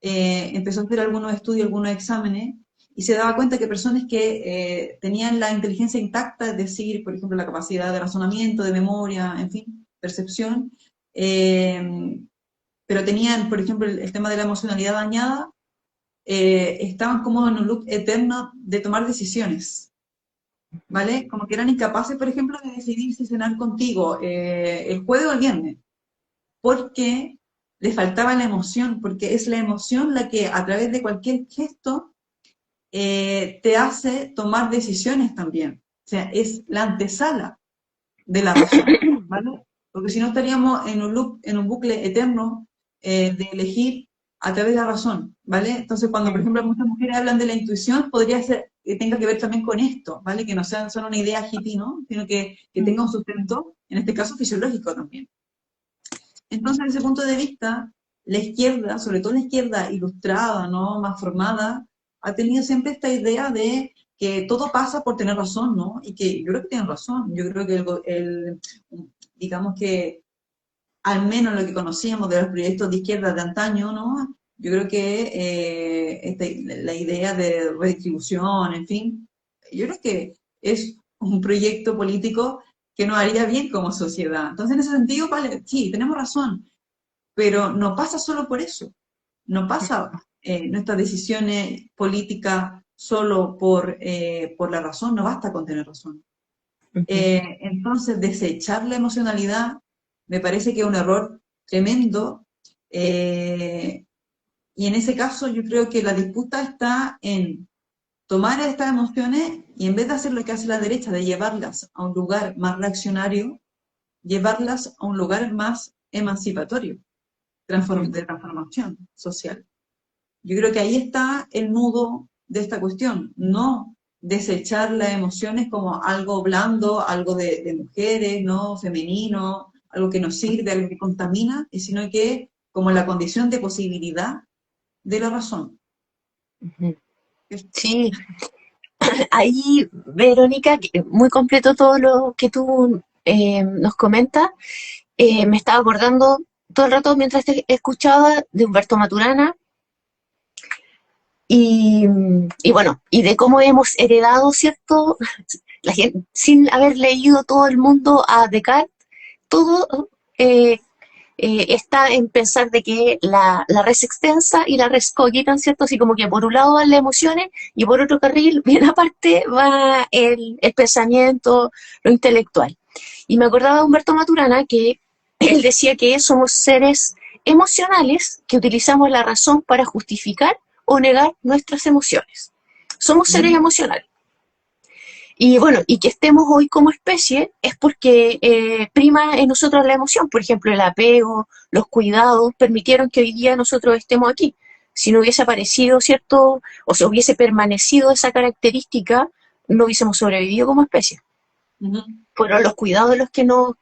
empezó a hacer algunos estudios, algunos exámenes, y se daba cuenta que personas que tenían la inteligencia intacta, es decir, por ejemplo, la capacidad de razonamiento, de memoria, en fin, percepción, eh, pero tenían, por ejemplo, el tema de la emocionalidad dañada, estaban como en un loop eterno de tomar decisiones. ¿Vale? Como que eran incapaces, por ejemplo, de decidir si cenar contigo el jueves o el viernes, porque les faltaba la emoción, porque es la emoción la que a través de cualquier gesto te hace tomar decisiones también. O sea, es la antesala de la razón, ¿vale? Porque si no estaríamos en un loop, en un bucle eterno de elegir a través de la razón, ¿vale? Entonces, cuando, por Mm. ejemplo, muchas mujeres hablan de la intuición, podría ser que tenga que ver también con esto, ¿vale? Que no sean solo una idea hippie, ¿no? Sino que Mm. tenga un sustento, en este caso fisiológico también. Entonces, desde ese punto de vista, la izquierda, sobre todo la izquierda ilustrada, ¿no? Más formada, ha tenido siempre esta idea de que todo pasa por tener razón, ¿no? Y que yo creo que tienen razón. Yo creo que digamos que al menos lo que conocíamos de los proyectos de izquierda de antaño, ¿no? Yo creo que la idea de redistribución, en fin, yo creo que es un proyecto político que nos haría bien como sociedad. Entonces, en ese sentido, vale, sí, tenemos razón, pero no pasa solo por eso. No pasa nuestras decisiones políticas solo por la razón, no basta con tener razón. Ujú. Entonces, desechar la emocionalidad me parece que es un error tremendo. eh, y en ese caso yo creo que la disputa está en tomar estas emociones y en vez de hacer lo que hace la derecha, de llevarlas a un lugar más reaccionario, llevarlas a un lugar más emancipatorio, Ujú. de transformación social. Yo creo que ahí está el nudo de esta cuestión, no desechar las emociones como algo blando, algo de mujeres, ¿no? Femenino, algo que nos sirve, algo que contamina, sino que como la condición de posibilidad de la razón. Ujú. Sí, ahí, Verónica, muy completo todo lo que tú nos comentas. Me estaba acordando todo el rato mientras te escuchaba de Humberto Maturana y bueno, y de cómo hemos heredado, ¿cierto? La gente, sin haber leído todo el mundo a Descartes, todo eh, está en pensar de que la res extensa y la res cogita, ¿cierto? Así como que por un lado van las emociones y por otro carril, bien aparte, va el pensamiento, lo intelectual. Y me acordaba de Humberto Maturana que él decía que somos seres emocionales que utilizamos la razón para justificar o negar nuestras emociones. Somos seres Ujú. emocionales. Y bueno, y que estemos hoy como especie es porque prima en nosotros la emoción. Por ejemplo, el apego, los cuidados permitieron que hoy día nosotros estemos aquí. Si no hubiese aparecido, ¿cierto? O se hubiese permanecido esa característica, no hubiésemos sobrevivido como especie. Ujú. Fueron los cuidados los que nos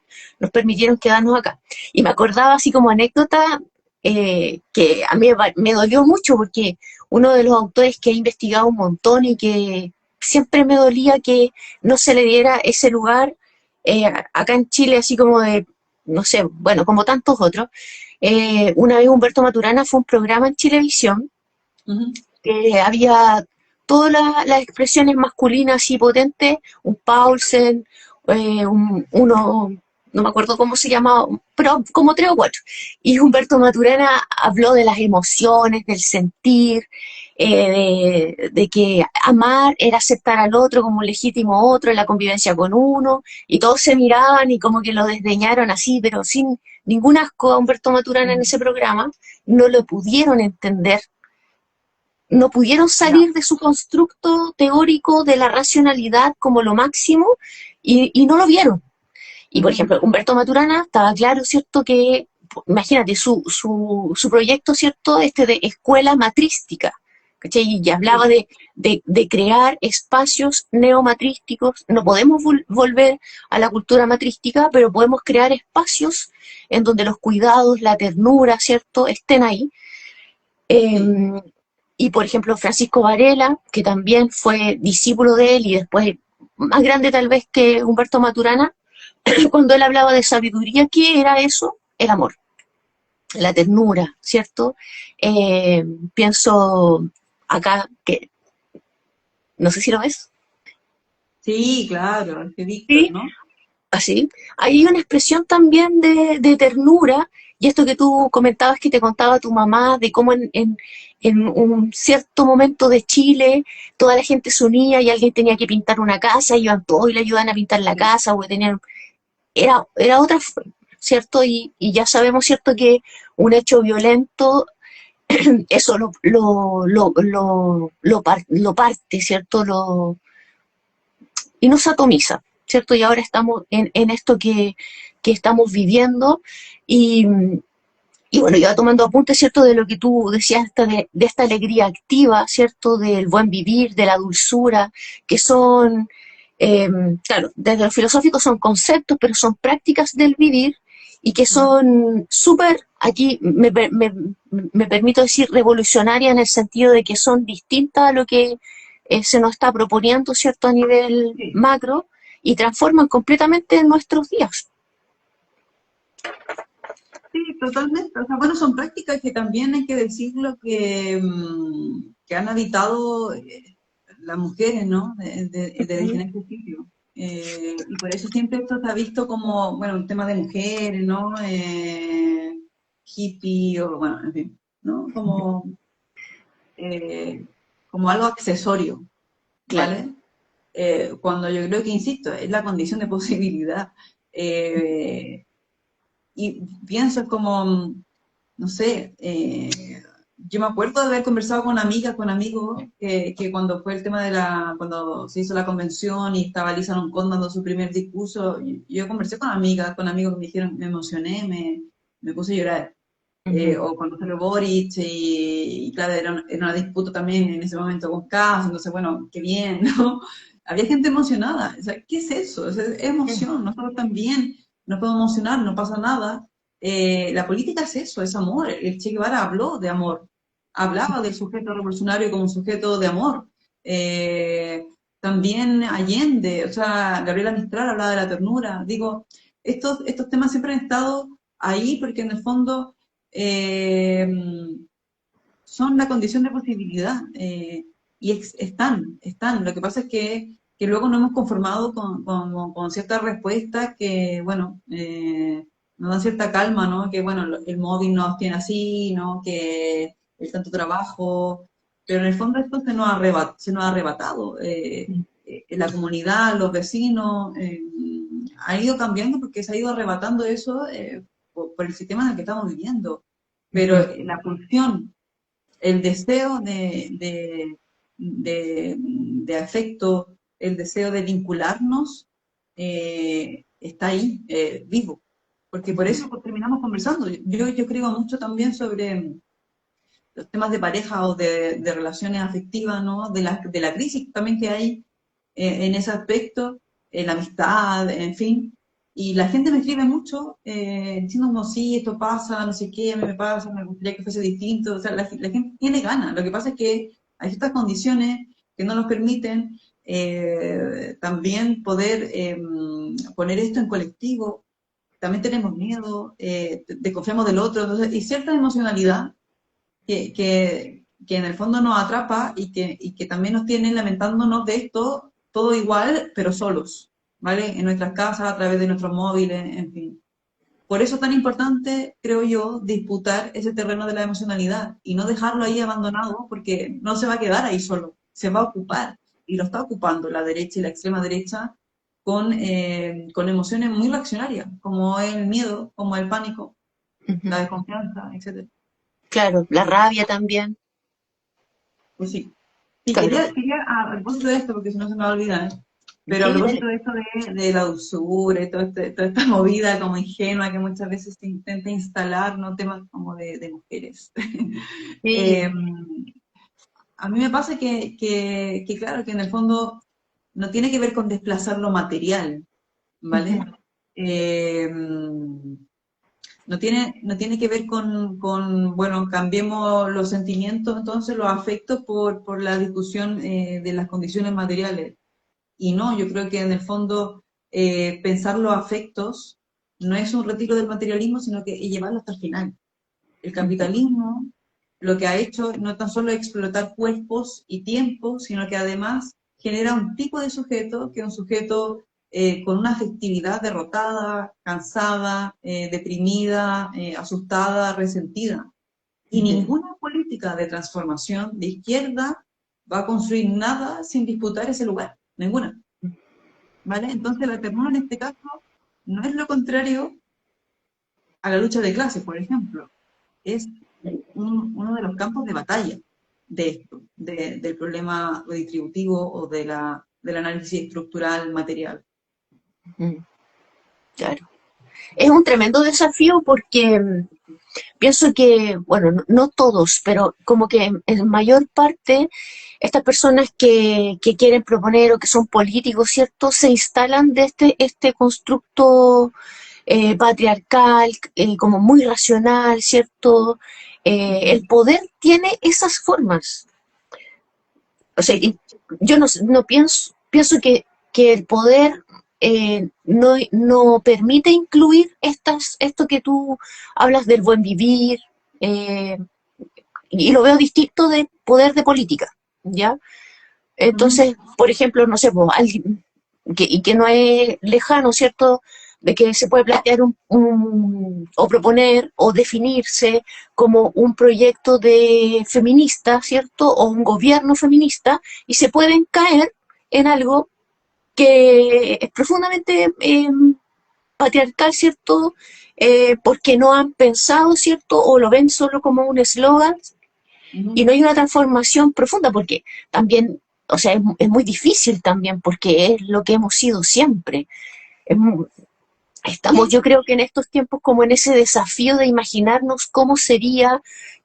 permitieron quedarnos acá. Y me acordaba así como anécdota que a mí me dolió mucho porque uno de los autores que he investigado un montón y que siempre me dolía que no se le diera ese lugar acá en Chile, así como de, no sé, bueno, como tantos otros. Una vez Humberto Maturana fue un programa en Chilevisión Ujú. que había todas las expresiones masculinas y potentes, un Paulsen, uno, no me acuerdo cómo se llamaba, pero como tres o cuatro. Y Humberto Maturana habló de las emociones, del sentir, de que amar era aceptar al otro como un legítimo otro en la convivencia con uno, y todos se miraban y como que lo desdeñaron así, pero sin ningún asco a Humberto Maturana en ese programa, no lo pudieron entender, no pudieron Ya. salir de su constructo teórico de la racionalidad como lo máximo y no lo vieron. Y por Ujú. ejemplo, Humberto Maturana estaba claro, ¿cierto? Que, imagínate, su proyecto, ¿cierto? Este de escuela matrística, ¿cachai? Y hablaba Sí. de crear espacios neomatrísticos. No podemos volver a la cultura matrística, pero podemos crear espacios en donde los cuidados, la ternura, ¿cierto? Estén ahí. Sí. Eh, y por ejemplo, Francisco Varela, que también fue discípulo de él y después más grande tal vez que Humberto Maturana, cuando él hablaba de sabiduría, ¿qué era eso? El amor, la ternura, ¿cierto? Eh, Pienso acá que, no sé si lo ves, Sí, claro, es que Víctor, ¿sí? ¿no? Así. Hay una expresión también de ternura, y esto que tú comentabas que te contaba tu mamá, de cómo en un cierto momento de Chile toda la gente se unía y alguien tenía que pintar una casa, y iban todos y le ayudaban a pintar la Sí. casa, o tenían, era otra, ¿cierto? Y ya sabemos, ¿cierto?, que un hecho violento, eso lo parte, ¿cierto? Y nos atomiza, ¿cierto? Y ahora estamos en esto que estamos viviendo y, y bueno, yo tomando apuntes, ¿cierto? De lo que tú decías, de esta alegría activa, ¿cierto? Del buen vivir, de la dulzura, que son, eh, claro, desde lo filosófico son conceptos, pero son prácticas del vivir y que Ujú. son súper, aquí me permito decir, revolucionarias en el sentido de que son distintas a lo que se nos está proponiendo, ¿cierto? A nivel Sí. macro y transforman completamente nuestros días. Sí, totalmente. O sea, bueno, son prácticas que también hay que decirlo que han habitado las mujeres, ¿no? Desde diferentes sitios. Y por eso siempre esto se ha visto como, bueno, un tema de mujeres, ¿no? Hippie, o bueno, en fin, ¿no? Eh, como algo accesorio, Claro. ¿vale? Cuando yo creo que, insisto, es la condición de posibilidad. Eh, y pienso como, no sé, yo me acuerdo de haber conversado con amigas, con amigos, que cuando fue el tema cuando se hizo la convención y estaba Lisa Loncón dando su primer discurso, yo conversé con amigas, con amigos que me dijeron, me emocioné, me puse a llorar. Ujú. O cuando salió Boric y claro, era una disputa también en ese momento con Kass, entonces bueno, qué bien, ¿no? Había gente emocionada, o sea, ¿qué es eso? Es emoción, nosotros también nos podemos emocionar, no pasa nada, la política es eso, es amor. El Che Guevara habló de amor, hablaba del sujeto revolucionario como un sujeto de amor. Eh, También Allende, o sea, Gabriela Mistral hablaba de la ternura. Digo, estos temas siempre han estado ahí porque en el fondo eh, son la condición de posibilidad y están. Lo que pasa es que luego nos hemos conformado con ciertas respuestas que, bueno, nos dan cierta calma, ¿no? Que, bueno, el móvil nos tiene así, ¿no? Que el tanto trabajo, pero en el fondo esto se nos ha arrebatado. La comunidad, los vecinos, ha ido cambiando porque se ha ido arrebatando eso por el sistema en el que estamos viviendo. Pero Ujú. la pulsión, el deseo de afecto, el deseo de vincularnos, está ahí, vivo. Porque por eso terminamos conversando. Yo escribo mucho también sobre los temas de pareja o de relaciones afectivas, ¿no? De la crisis también que hay en ese aspecto, en la amistad, en fin. Y la gente me escribe mucho diciendo como, sí, esto pasa, no sé qué, a mí me pasa, me gustaría que fuese distinto. O sea, la gente tiene ganas. Lo que pasa es que hay ciertas condiciones que no nos permiten también poder poner esto en colectivo. También tenemos miedo, desconfiamos del otro. Entonces, y cierta emocionalidad que en el fondo nos atrapa y que también nos tiene lamentándonos de esto, todo igual, pero solos, ¿vale? En nuestras casas, a través de nuestros móviles, en fin. Por eso es tan importante, creo yo, disputar ese terreno de la emocionalidad y no dejarlo ahí abandonado porque no se va a quedar ahí solo, se va a ocupar y lo está ocupando la derecha y la extrema derecha con emociones muy reaccionarias, como el miedo, como el pánico, la Ujú. desconfianza, etcétera. Claro, la rabia también. Pues sí. Sí, Claro. quería a propósito de esto, porque si no se me va a olvidar, pero a Sí, dale. propósito de esto de la dulzura y toda esta movida como ingenua que muchas veces se intenta instalar, ¿no? Temas como de mujeres. Eh, Sí. a mí me pasa que, claro, que en el fondo no tiene que ver con desplazar lo material, Ujú. ¿vale? Eh, no tiene que ver bueno, cambiemos los sentimientos, entonces los afectos por la discusión de las condiciones materiales. Y no, yo creo que en el fondo pensar los afectos no es un retiro del materialismo, sino que es llevarlo hasta el final. El Ujú. capitalismo lo que ha hecho no tan solo explotar cuerpos y tiempos, sino que además genera un tipo de sujeto que es un sujeto con una afectividad derrotada, cansada, deprimida, asustada, resentida. Y Ujú. ninguna política de transformación de izquierda va a construir nada sin disputar ese lugar, ninguna. ¿Vale? Entonces la ternura en este caso no es lo contrario a la lucha de clases, por ejemplo. Es uno de los campos de batalla de esto, del problema redistributivo o del análisis estructural material. Ujú. Claro. Es un tremendo desafío porque pienso que, bueno, no todos, pero como que en mayor parte estas personas que quieren proponer o que son políticos, ¿cierto? Se instalan de este constructo patriarcal, como muy racional, ¿cierto? El poder tiene esas formas. O sea, yo no pienso que el poder no permite incluir esto que tú hablas del buen vivir, eh, y lo veo distinto de poder de política, ¿ya? Ujú. Entonces, por ejemplo, no sé, pues, alguien y que no es lejano, ¿cierto? De que se puede plantear o proponer o definirse como un proyecto de feminista, ¿cierto? O un gobierno feminista, y se pueden caer en algo que es profundamente patriarcal, ¿cierto? Porque no han pensado, ¿cierto? O lo ven solo como un eslogan y Ujú. no hay una transformación profunda, porque también, o sea, es muy difícil también, porque es lo que hemos sido siempre. Es Estamos, Sí, yo creo que en estos tiempos como en ese desafío de imaginarnos cómo sería,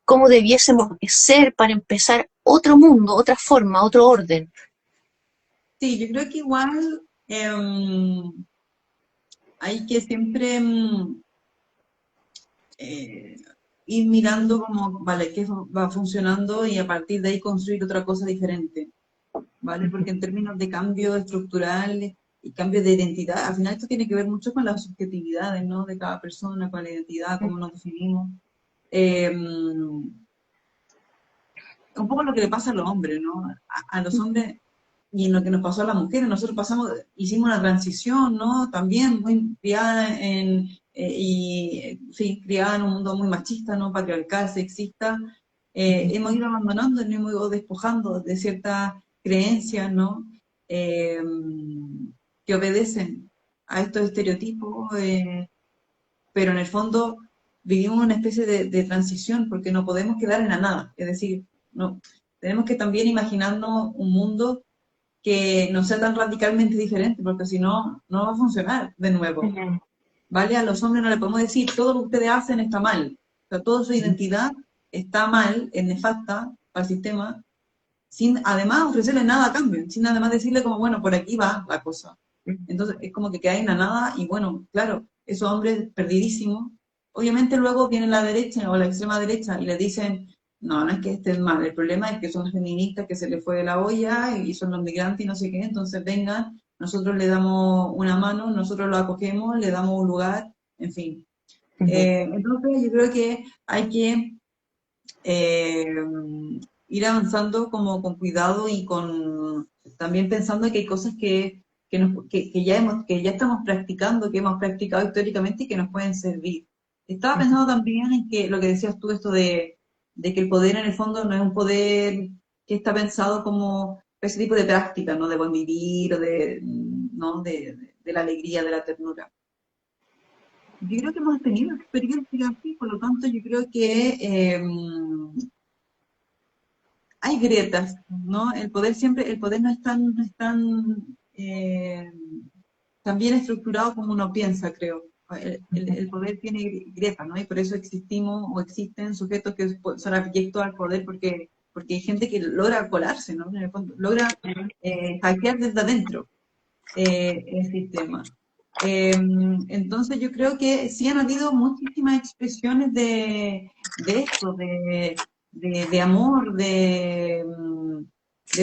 cómo debiésemos ser para empezar otro mundo, otra forma, otro orden. sí, yo creo que igual hay que siempre eh, ir mirando como, vale, qué va funcionando y a partir de ahí construir otra cosa diferente, ¿vale? Porque en términos de cambio estructural y cambio de identidad, al final esto tiene que ver mucho con las subjetividades, ¿no? De cada persona, con la identidad, cómo nos definimos. Un poco lo que le pasa a los hombres, ¿no? A los hombres y en lo que nos pasó a las mujeres, nosotros hicimos una transición, ¿no? También muy criada sí, criada en un mundo muy machista, ¿no? Patriarcal, sexista. Hemos ido abandonando, nos hemos ido despojando de ciertas creencias, ¿no? Eh, que obedecen a estos estereotipos, pero en el fondo vivimos una especie de transición porque no podemos quedar en la nada. Es decir, no, tenemos que también imaginarnos un mundo que no sea tan radicalmente diferente, porque si no, no va a funcionar de nuevo. ¿Vale? A los hombres no le podemos decir, todo lo que ustedes hacen está mal. O sea, toda su identidad está mal, es nefasta para el sistema, sin además ofrecerle nada a cambio, sin además decirle como, bueno, por aquí va la cosa. Entonces es como que queda en la nada y bueno, claro, esos hombres perdidísimos, obviamente luego viene la derecha o la extrema derecha y le dicen, no, no es que estén mal, el problema es que son las feministas que se les fue de la olla y son los migrantes y no sé qué, entonces vengan, nosotros le damos una mano, nosotros lo acogemos, le damos un lugar, en fin. Entonces yo creo que hay que eh, ir avanzando como con cuidado y con también pensando que hay cosas que ya estamos practicando, que hemos practicado históricamente y que nos pueden servir. Estaba pensando también en que lo que decías tú, esto de que el poder en el fondo no es un poder que está pensado como ese tipo de práctica, ¿no? De buen vivir o ¿no? de la alegría, de la ternura. Yo creo que hemos tenido experiencias así, por lo tanto yo creo que hay grietas, ¿no? El poder no es tan bien estructurado como uno piensa, creo. El poder tiene grietas, ¿no? Y por eso existimos o existen sujetos que son abyectos al poder porque hay gente que logra colarse, ¿no? En el fondo, logra hackear desde adentro el sistema. Entonces yo creo que sí han habido muchísimas expresiones de esto, de amor, de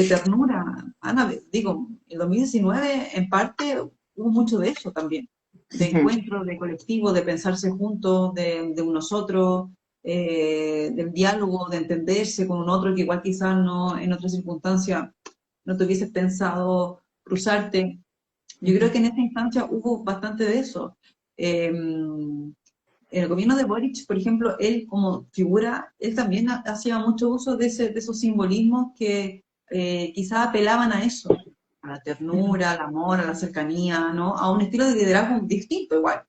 ternura. Ana, digo, el 2019 en parte hubo mucho de eso también, de encuentro, de colectivo, de pensarse juntos, de un nosotros, del diálogo, de entenderse con un otro que igual quizás no, en otras circunstancias no te hubieses pensado cruzarte. Yo creo que en esta instancia hubo bastante de eso. El gobierno de Boric, por ejemplo, él como figura, él también hacía mucho uso de esos simbolismos que quizás apelaban a eso, a la ternura, al amor, a la cercanía, ¿no? A un estilo de liderazgo distinto igual.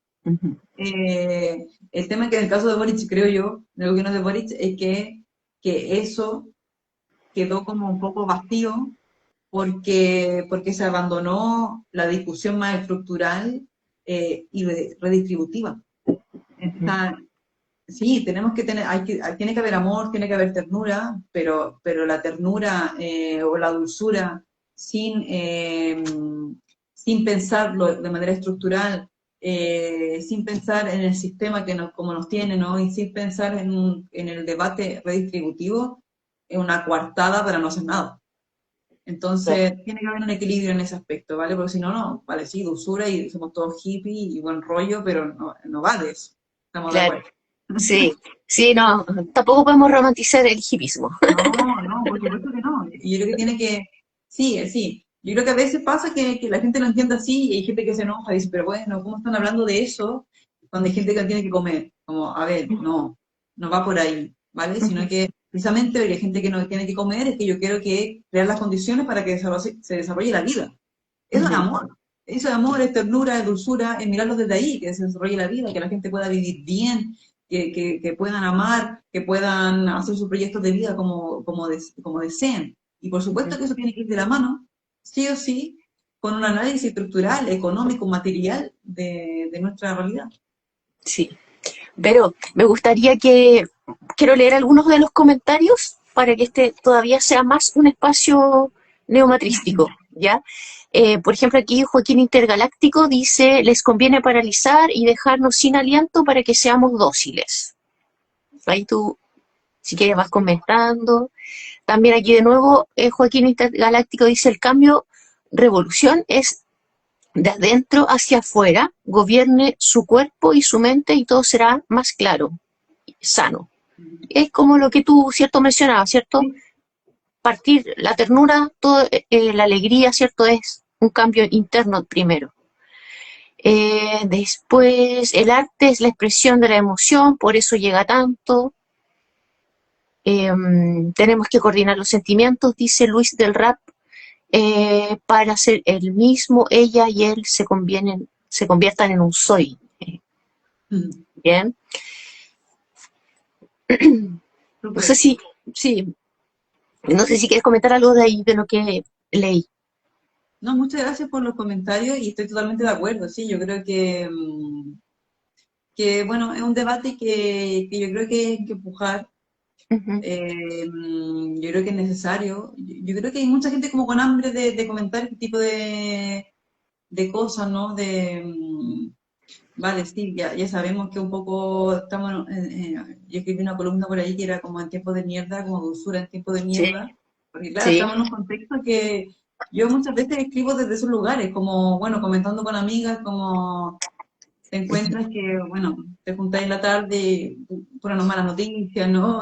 El tema es que en el caso de Boric, creo yo, del gobierno de Boric, es que eso quedó como un poco vacío porque se abandonó la discusión más estructural y redistributiva. Está, sí, tenemos que tener, tiene que haber amor, tiene que haber ternura, pero la ternura o la dulzura sin pensarlo de manera estructural, sin pensar en el sistema como nos tiene, ¿no? Y sin pensar en el debate redistributivo, es una coartada para no hacer nada. Entonces, tiene que haber un equilibrio en ese aspecto, ¿vale? Porque si no, no, vale, sí, dulzura y somos todos hippies y buen rollo, pero no va de eso. Estamos de Claro, acuerdo. sí, sí, no, tampoco podemos romantizar el hipismo. No, por supuesto que no. Y yo creo que tiene que, sí, sí. Yo creo que a veces pasa que la gente lo entiende así y hay gente que se enoja y dice, pero bueno, ¿cómo están hablando de eso cuando hay gente que tiene que comer? Como, a ver, no va por ahí, ¿vale? Sino que precisamente hay gente que no tiene que comer, es que yo quiero crear las condiciones para que se desarrolle la vida. Eso es amor. Eso es amor, es ternura, es dulzura, es mirarlos desde ahí, que se desarrolle la vida, que la gente pueda vivir bien, que puedan amar, que puedan hacer sus proyectos de vida como deseen. Y por supuesto que eso tiene que ir de la mano, sí o sí, con un análisis estructural, económico, material de nuestra realidad. Sí, pero me gustaría quiero leer algunos de los comentarios para que este todavía sea más un espacio neomatrístico, ¿ya? Por ejemplo, aquí Joaquín Intergaláctico dice, les conviene paralizar y dejarnos sin aliento para que seamos dóciles. Ahí tú, si quieres, vas comentando. También aquí de nuevo, Joaquín Intergaláctico dice, el cambio, revolución es de adentro hacia afuera, gobierne su cuerpo y su mente y todo será más claro, sano. Es como lo que tú, cierto, mencionabas, ¿cierto? Sí, Partir la ternura, todo, la alegría, ¿cierto? Es un cambio interno primero. Después, el arte es la expresión de la emoción, por eso llega tanto. Eh, Tenemos que coordinar los sentimientos, dice Luis del Rap, para ser el mismo, ella y él se conviertan en un soy. Bien. No sé súper. si, sí, no sé si quieres comentar algo de ahí, de lo que leí. No, muchas gracias por los comentarios y estoy totalmente de acuerdo, sí, yo creo que bueno, es un debate que yo creo que hay que empujar. Ujú. Yo creo que es necesario. Yo creo que hay mucha gente como con hambre de comentar este tipo de cosas, ¿no? Vale, sí, ya sabemos que un poco estamos, yo escribí una columna por ahí que era como en tiempos de mierda, como dulzura en tiempos de Sí, mierda, porque claro, sí. estamos en un contexto que yo muchas veces escribo desde esos lugares, como, bueno, comentando con amigas, como te Ujú. encuentras que, bueno, te juntáis en la tarde, por una mala noticia, ¿no?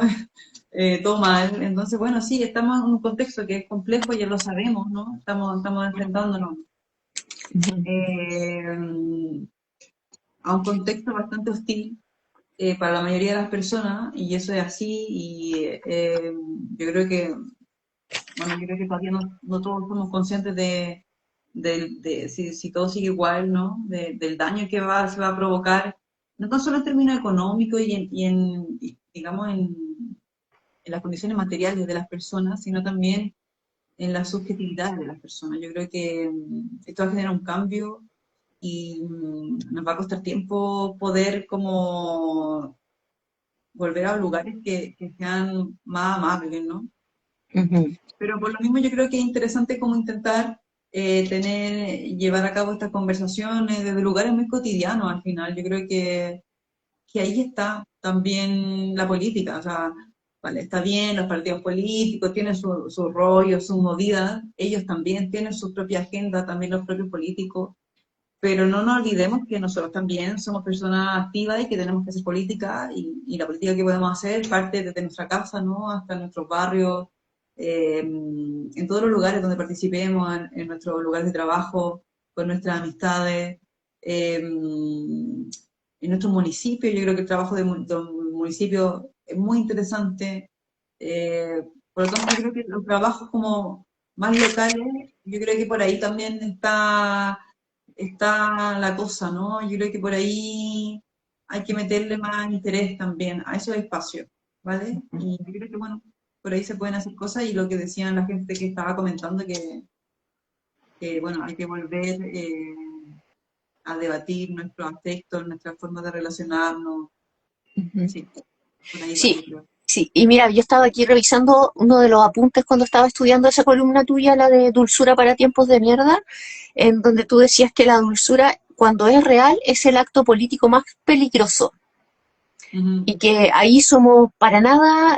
Todo mal. Entonces, bueno, sí, estamos en un contexto que es complejo, ya lo sabemos, ¿no? Estamos enfrentándonos Ujú. eh, a un contexto bastante hostil para la mayoría de las personas, y eso es así, y yo creo que, bueno, yo creo que todavía no todos somos conscientes de si todo sigue igual, ¿no? Del daño que se va a provocar, no tan solo en términos económicos digamos, en las condiciones materiales de las personas, sino también en la subjetividad de las personas. Yo creo que esto va a generar un cambio y nos va a costar tiempo poder como volver a lugares que sean más amables, ¿no? Ujú. Pero por lo mismo yo creo que es interesante como intentar llevar a cabo estas conversaciones desde lugares muy cotidianos al final. Yo creo que ahí está también la política. O sea, vale, está bien, los partidos políticos tienen su rollo, su movida, ellos también tienen su propia agenda, también los propios políticos, pero no nos olvidemos que nosotros también somos personas activas y que tenemos que hacer política y la política que podemos hacer parte desde nuestra casa, ¿no? Hasta nuestros barrios, en todos los lugares donde participemos, en nuestros lugares de trabajo, con nuestras amistades, en nuestros municipios. Yo creo que el trabajo de un municipio es muy interesante. Por lo tanto, yo creo que los trabajos como más locales, yo creo que por ahí también está la cosa, ¿no? Yo creo que por ahí hay que meterle más interés también a esos espacios, ¿vale? Y yo creo que, bueno, por ahí se pueden hacer cosas y lo que decían la gente que estaba comentando, bueno, hay que volver a debatir nuestros afectos, nuestras formas de relacionarnos, Ujú. sí, por ahí va, Sí, yo creo. sí. Y mira, yo estaba aquí revisando uno de los apuntes cuando estaba estudiando esa columna tuya, la de Dulzura para tiempos de mierda, en donde tú decías que la dulzura, cuando es real, es el acto político más peligroso Ujú. y que ahí somos para nada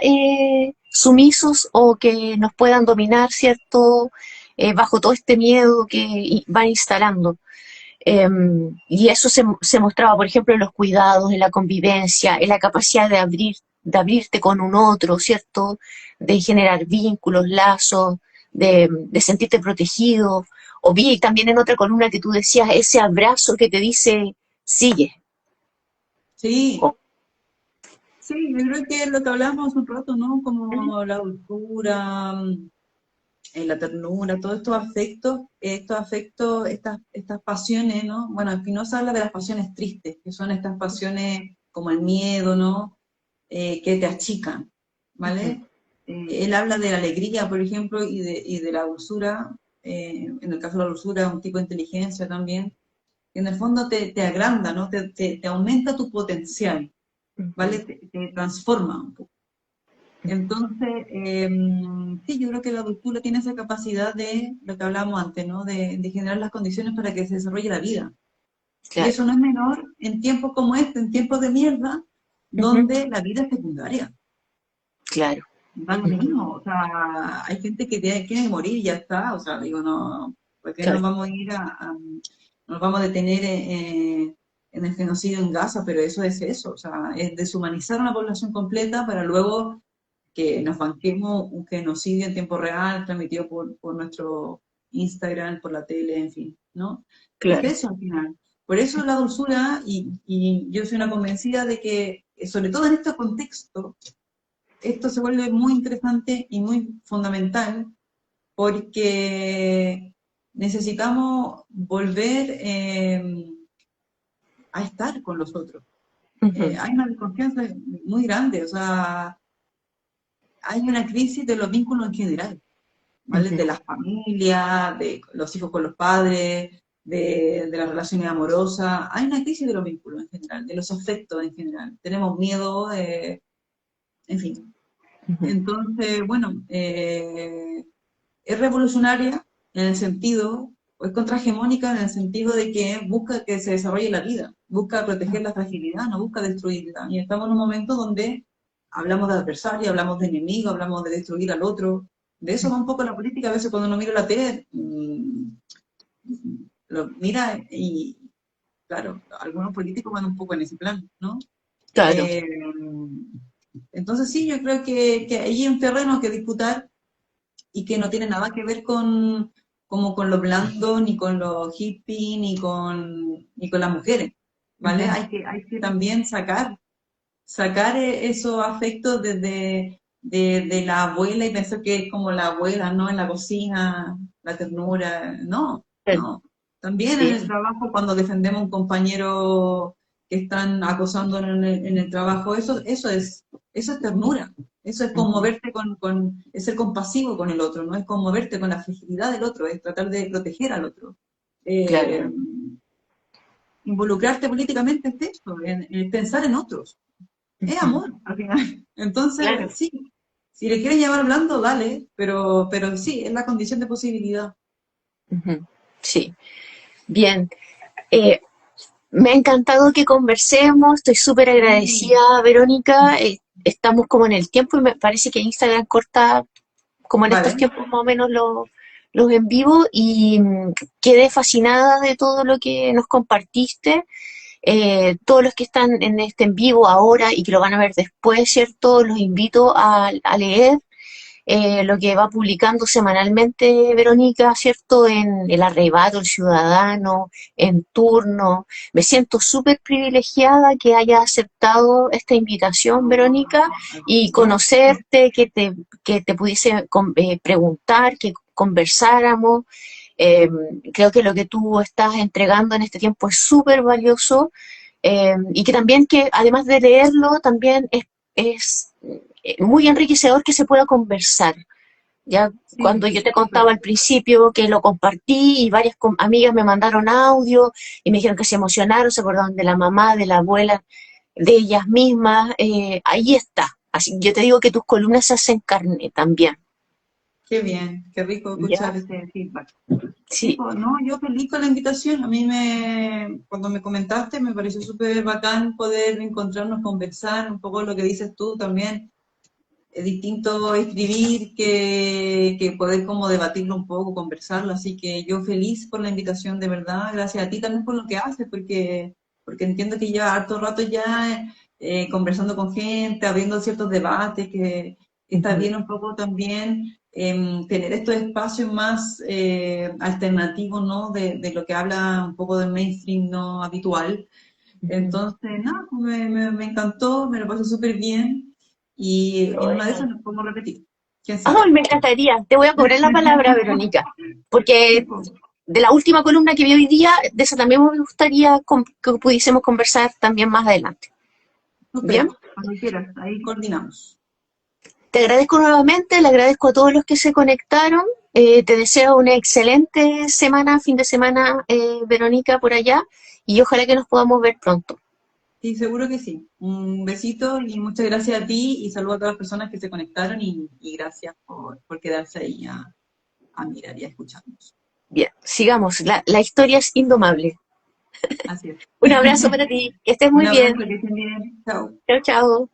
sumisos o que nos puedan dominar, ¿cierto? Bajo todo este miedo que van instalando. Eh, y eso se mostraba, por ejemplo, en los cuidados, en la convivencia, en la capacidad de abrirte con un otro, ¿cierto? De generar vínculos, lazos, de sentirte protegido. O vi también en otra columna que tú decías ese abrazo que te dice, sigue. Sí, Oh, sí, yo creo que es lo que hablábamos hace un rato, ¿no? Como la dulzura, la ternura, todos estos afectos, estas pasiones, ¿no? Bueno, Spinoza habla de las pasiones tristes, que son estas pasiones como el miedo, ¿no? Que te achican, ujú, ¿vale? Él habla de la alegría, por ejemplo, y de la dulzura, en el caso de la dulzura, un tipo de inteligencia también, que en el fondo te agranda, ¿no? Te aumenta tu potencial, ¿vale? ujú. Te transforma un poco. Entonces, sí, yo creo que la dulzura tiene esa capacidad de, lo que hablábamos antes, ¿no? De generar las condiciones para que se desarrolle la vida. Y Claro. eso no es menor en tiempos como este, en tiempos de mierda, ujú, donde la vida es secundaria. claro. Da lo Ujú, mismo, o sea, hay gente que quiere morir y ya está, o sea, digo, no, ¿por qué nos claro, vamos a ir nos vamos a detener en el genocidio en Gaza? Pero eso es eso, o sea, es deshumanizar a una población completa para luego que nos banquemos un genocidio en tiempo real, transmitido por nuestro Instagram, por la tele, en fin, ¿no? Es claro. eso al final. Por eso la dulzura, y yo soy una convencida de que, sobre todo en este contexto, esto se vuelve muy interesante y muy fundamental porque necesitamos volver a estar con los otros. Ujú, Hay una desconfianza muy grande, o sea, hay una crisis de los vínculos en general, ¿vale? ujú, De las familias, de los hijos con los padres, de las relaciones amorosas. Hay una crisis de los vínculos en general, de los afectos en general. Tenemos miedo, en fin. ujú. Entonces, bueno, es revolucionaria en el sentido, o es contrahegemónica en el sentido de que busca que se desarrolle la vida, busca proteger la fragilidad, no busca destruirla. Y estamos en un momento donde hablamos de adversario, hablamos de enemigo, hablamos de destruir al otro. De eso va un poco la política. A veces cuando uno mira la tele, lo mira y, claro, algunos políticos van un poco en ese plan, ¿no? Claro. Eh, entonces sí, yo creo que hay un terreno que disputar y que no tiene nada que ver con, como con lo blando, ni con lo hippie, ni con las mujeres, ¿vale? Ujú. Hay que también sacar esos afectos de la abuela y pensar que es como la abuela, ¿no? En la cocina, la ternura, no, no. También en Sí. el trabajo, cuando defendemos a un compañero que están acosando en el trabajo, eso es ternura. Eso es Ujú, conmoverte es ser compasivo con el otro, no es conmoverte con la fragilidad del otro, es tratar de proteger al otro. claro. Eh, Involucrarte políticamente es esto, en pensar en otros. Es Ujú, amor, al final. Entonces, claro. sí, si le quieren llamar blando, dale, pero sí, es la condición de posibilidad. Ujú, sí. Bien. Eh, Me ha encantado que conversemos, estoy súper Sí, agradecida, Verónica. Estamos como en el tiempo y me parece que Instagram corta como en estos vale. tiempos más o menos los en vivo y quedé fascinada de todo lo que nos compartiste. Todos los que están en este en vivo ahora y que lo van a ver después, ¿cierto? Los invito a leer lo que va publicando semanalmente Verónica, ¿cierto? En El Arrebato, El Ciudadano, En Turno. Me siento súper privilegiada que hayas aceptado esta invitación, No, Verónica, al y gusto. conocerte, que te pudiese preguntar, que conversáramos. Eh, Creo que lo que tú estás entregando en este tiempo es súper valioso y que también que además de leerlo, también es muy enriquecedor que se pueda conversar. Ya cuando Sí, yo te súper. contaba al principio que lo compartí y varias amigas me mandaron audio y me dijeron que se emocionaron, se acordaron de la mamá, de la abuela, de ellas mismas, ahí está. Así yo te digo que tus columnas se hacen carne también. Qué bien, qué rico escuchar Ya, ese feedback. Sí, sí. pues no, yo feliz con la invitación. Cuando me comentaste, me pareció súper bacán poder encontrarnos, conversar, un poco lo que dices tú también. Es distinto escribir que poder como debatirlo un poco, conversarlo. Así que yo feliz por la invitación, de verdad. Gracias a ti también por lo que haces, porque entiendo que ya harto rato ya conversando con gente, abriendo ciertos debates, que está Ujú, bien un poco también tener estos espacios más alternativos, ¿no? De lo que habla un poco del mainstream no habitual. ujú. Entonces, nada, me encantó, me lo pasé súper bien y Qué en una de esas bueno. nos podemos repetir. ¿Quién Ay, sabe? me encantaría. Te voy a cobrar la palabra, Verónica, Sí, porque pues, de la última columna que vi hoy día, de esa también me gustaría que pudiésemos conversar también más adelante. Bien, súper, cuando quieras, ahí coordinamos. te agradezco nuevamente, le agradezco a todos los que se conectaron. Te deseo una excelente semana, fin de semana, Verónica, por allá, y ojalá que nos podamos ver pronto. Sí, seguro que sí. Un besito y muchas gracias a ti y saludo a todas las personas que se conectaron y gracias por quedarse ahí a mirar y a escucharnos. Bien, sigamos. La historia es indomable. Así es. Un abrazo para ti, que estés Un muy abrazo, bien. que estén bien. Chao. Chao, chao.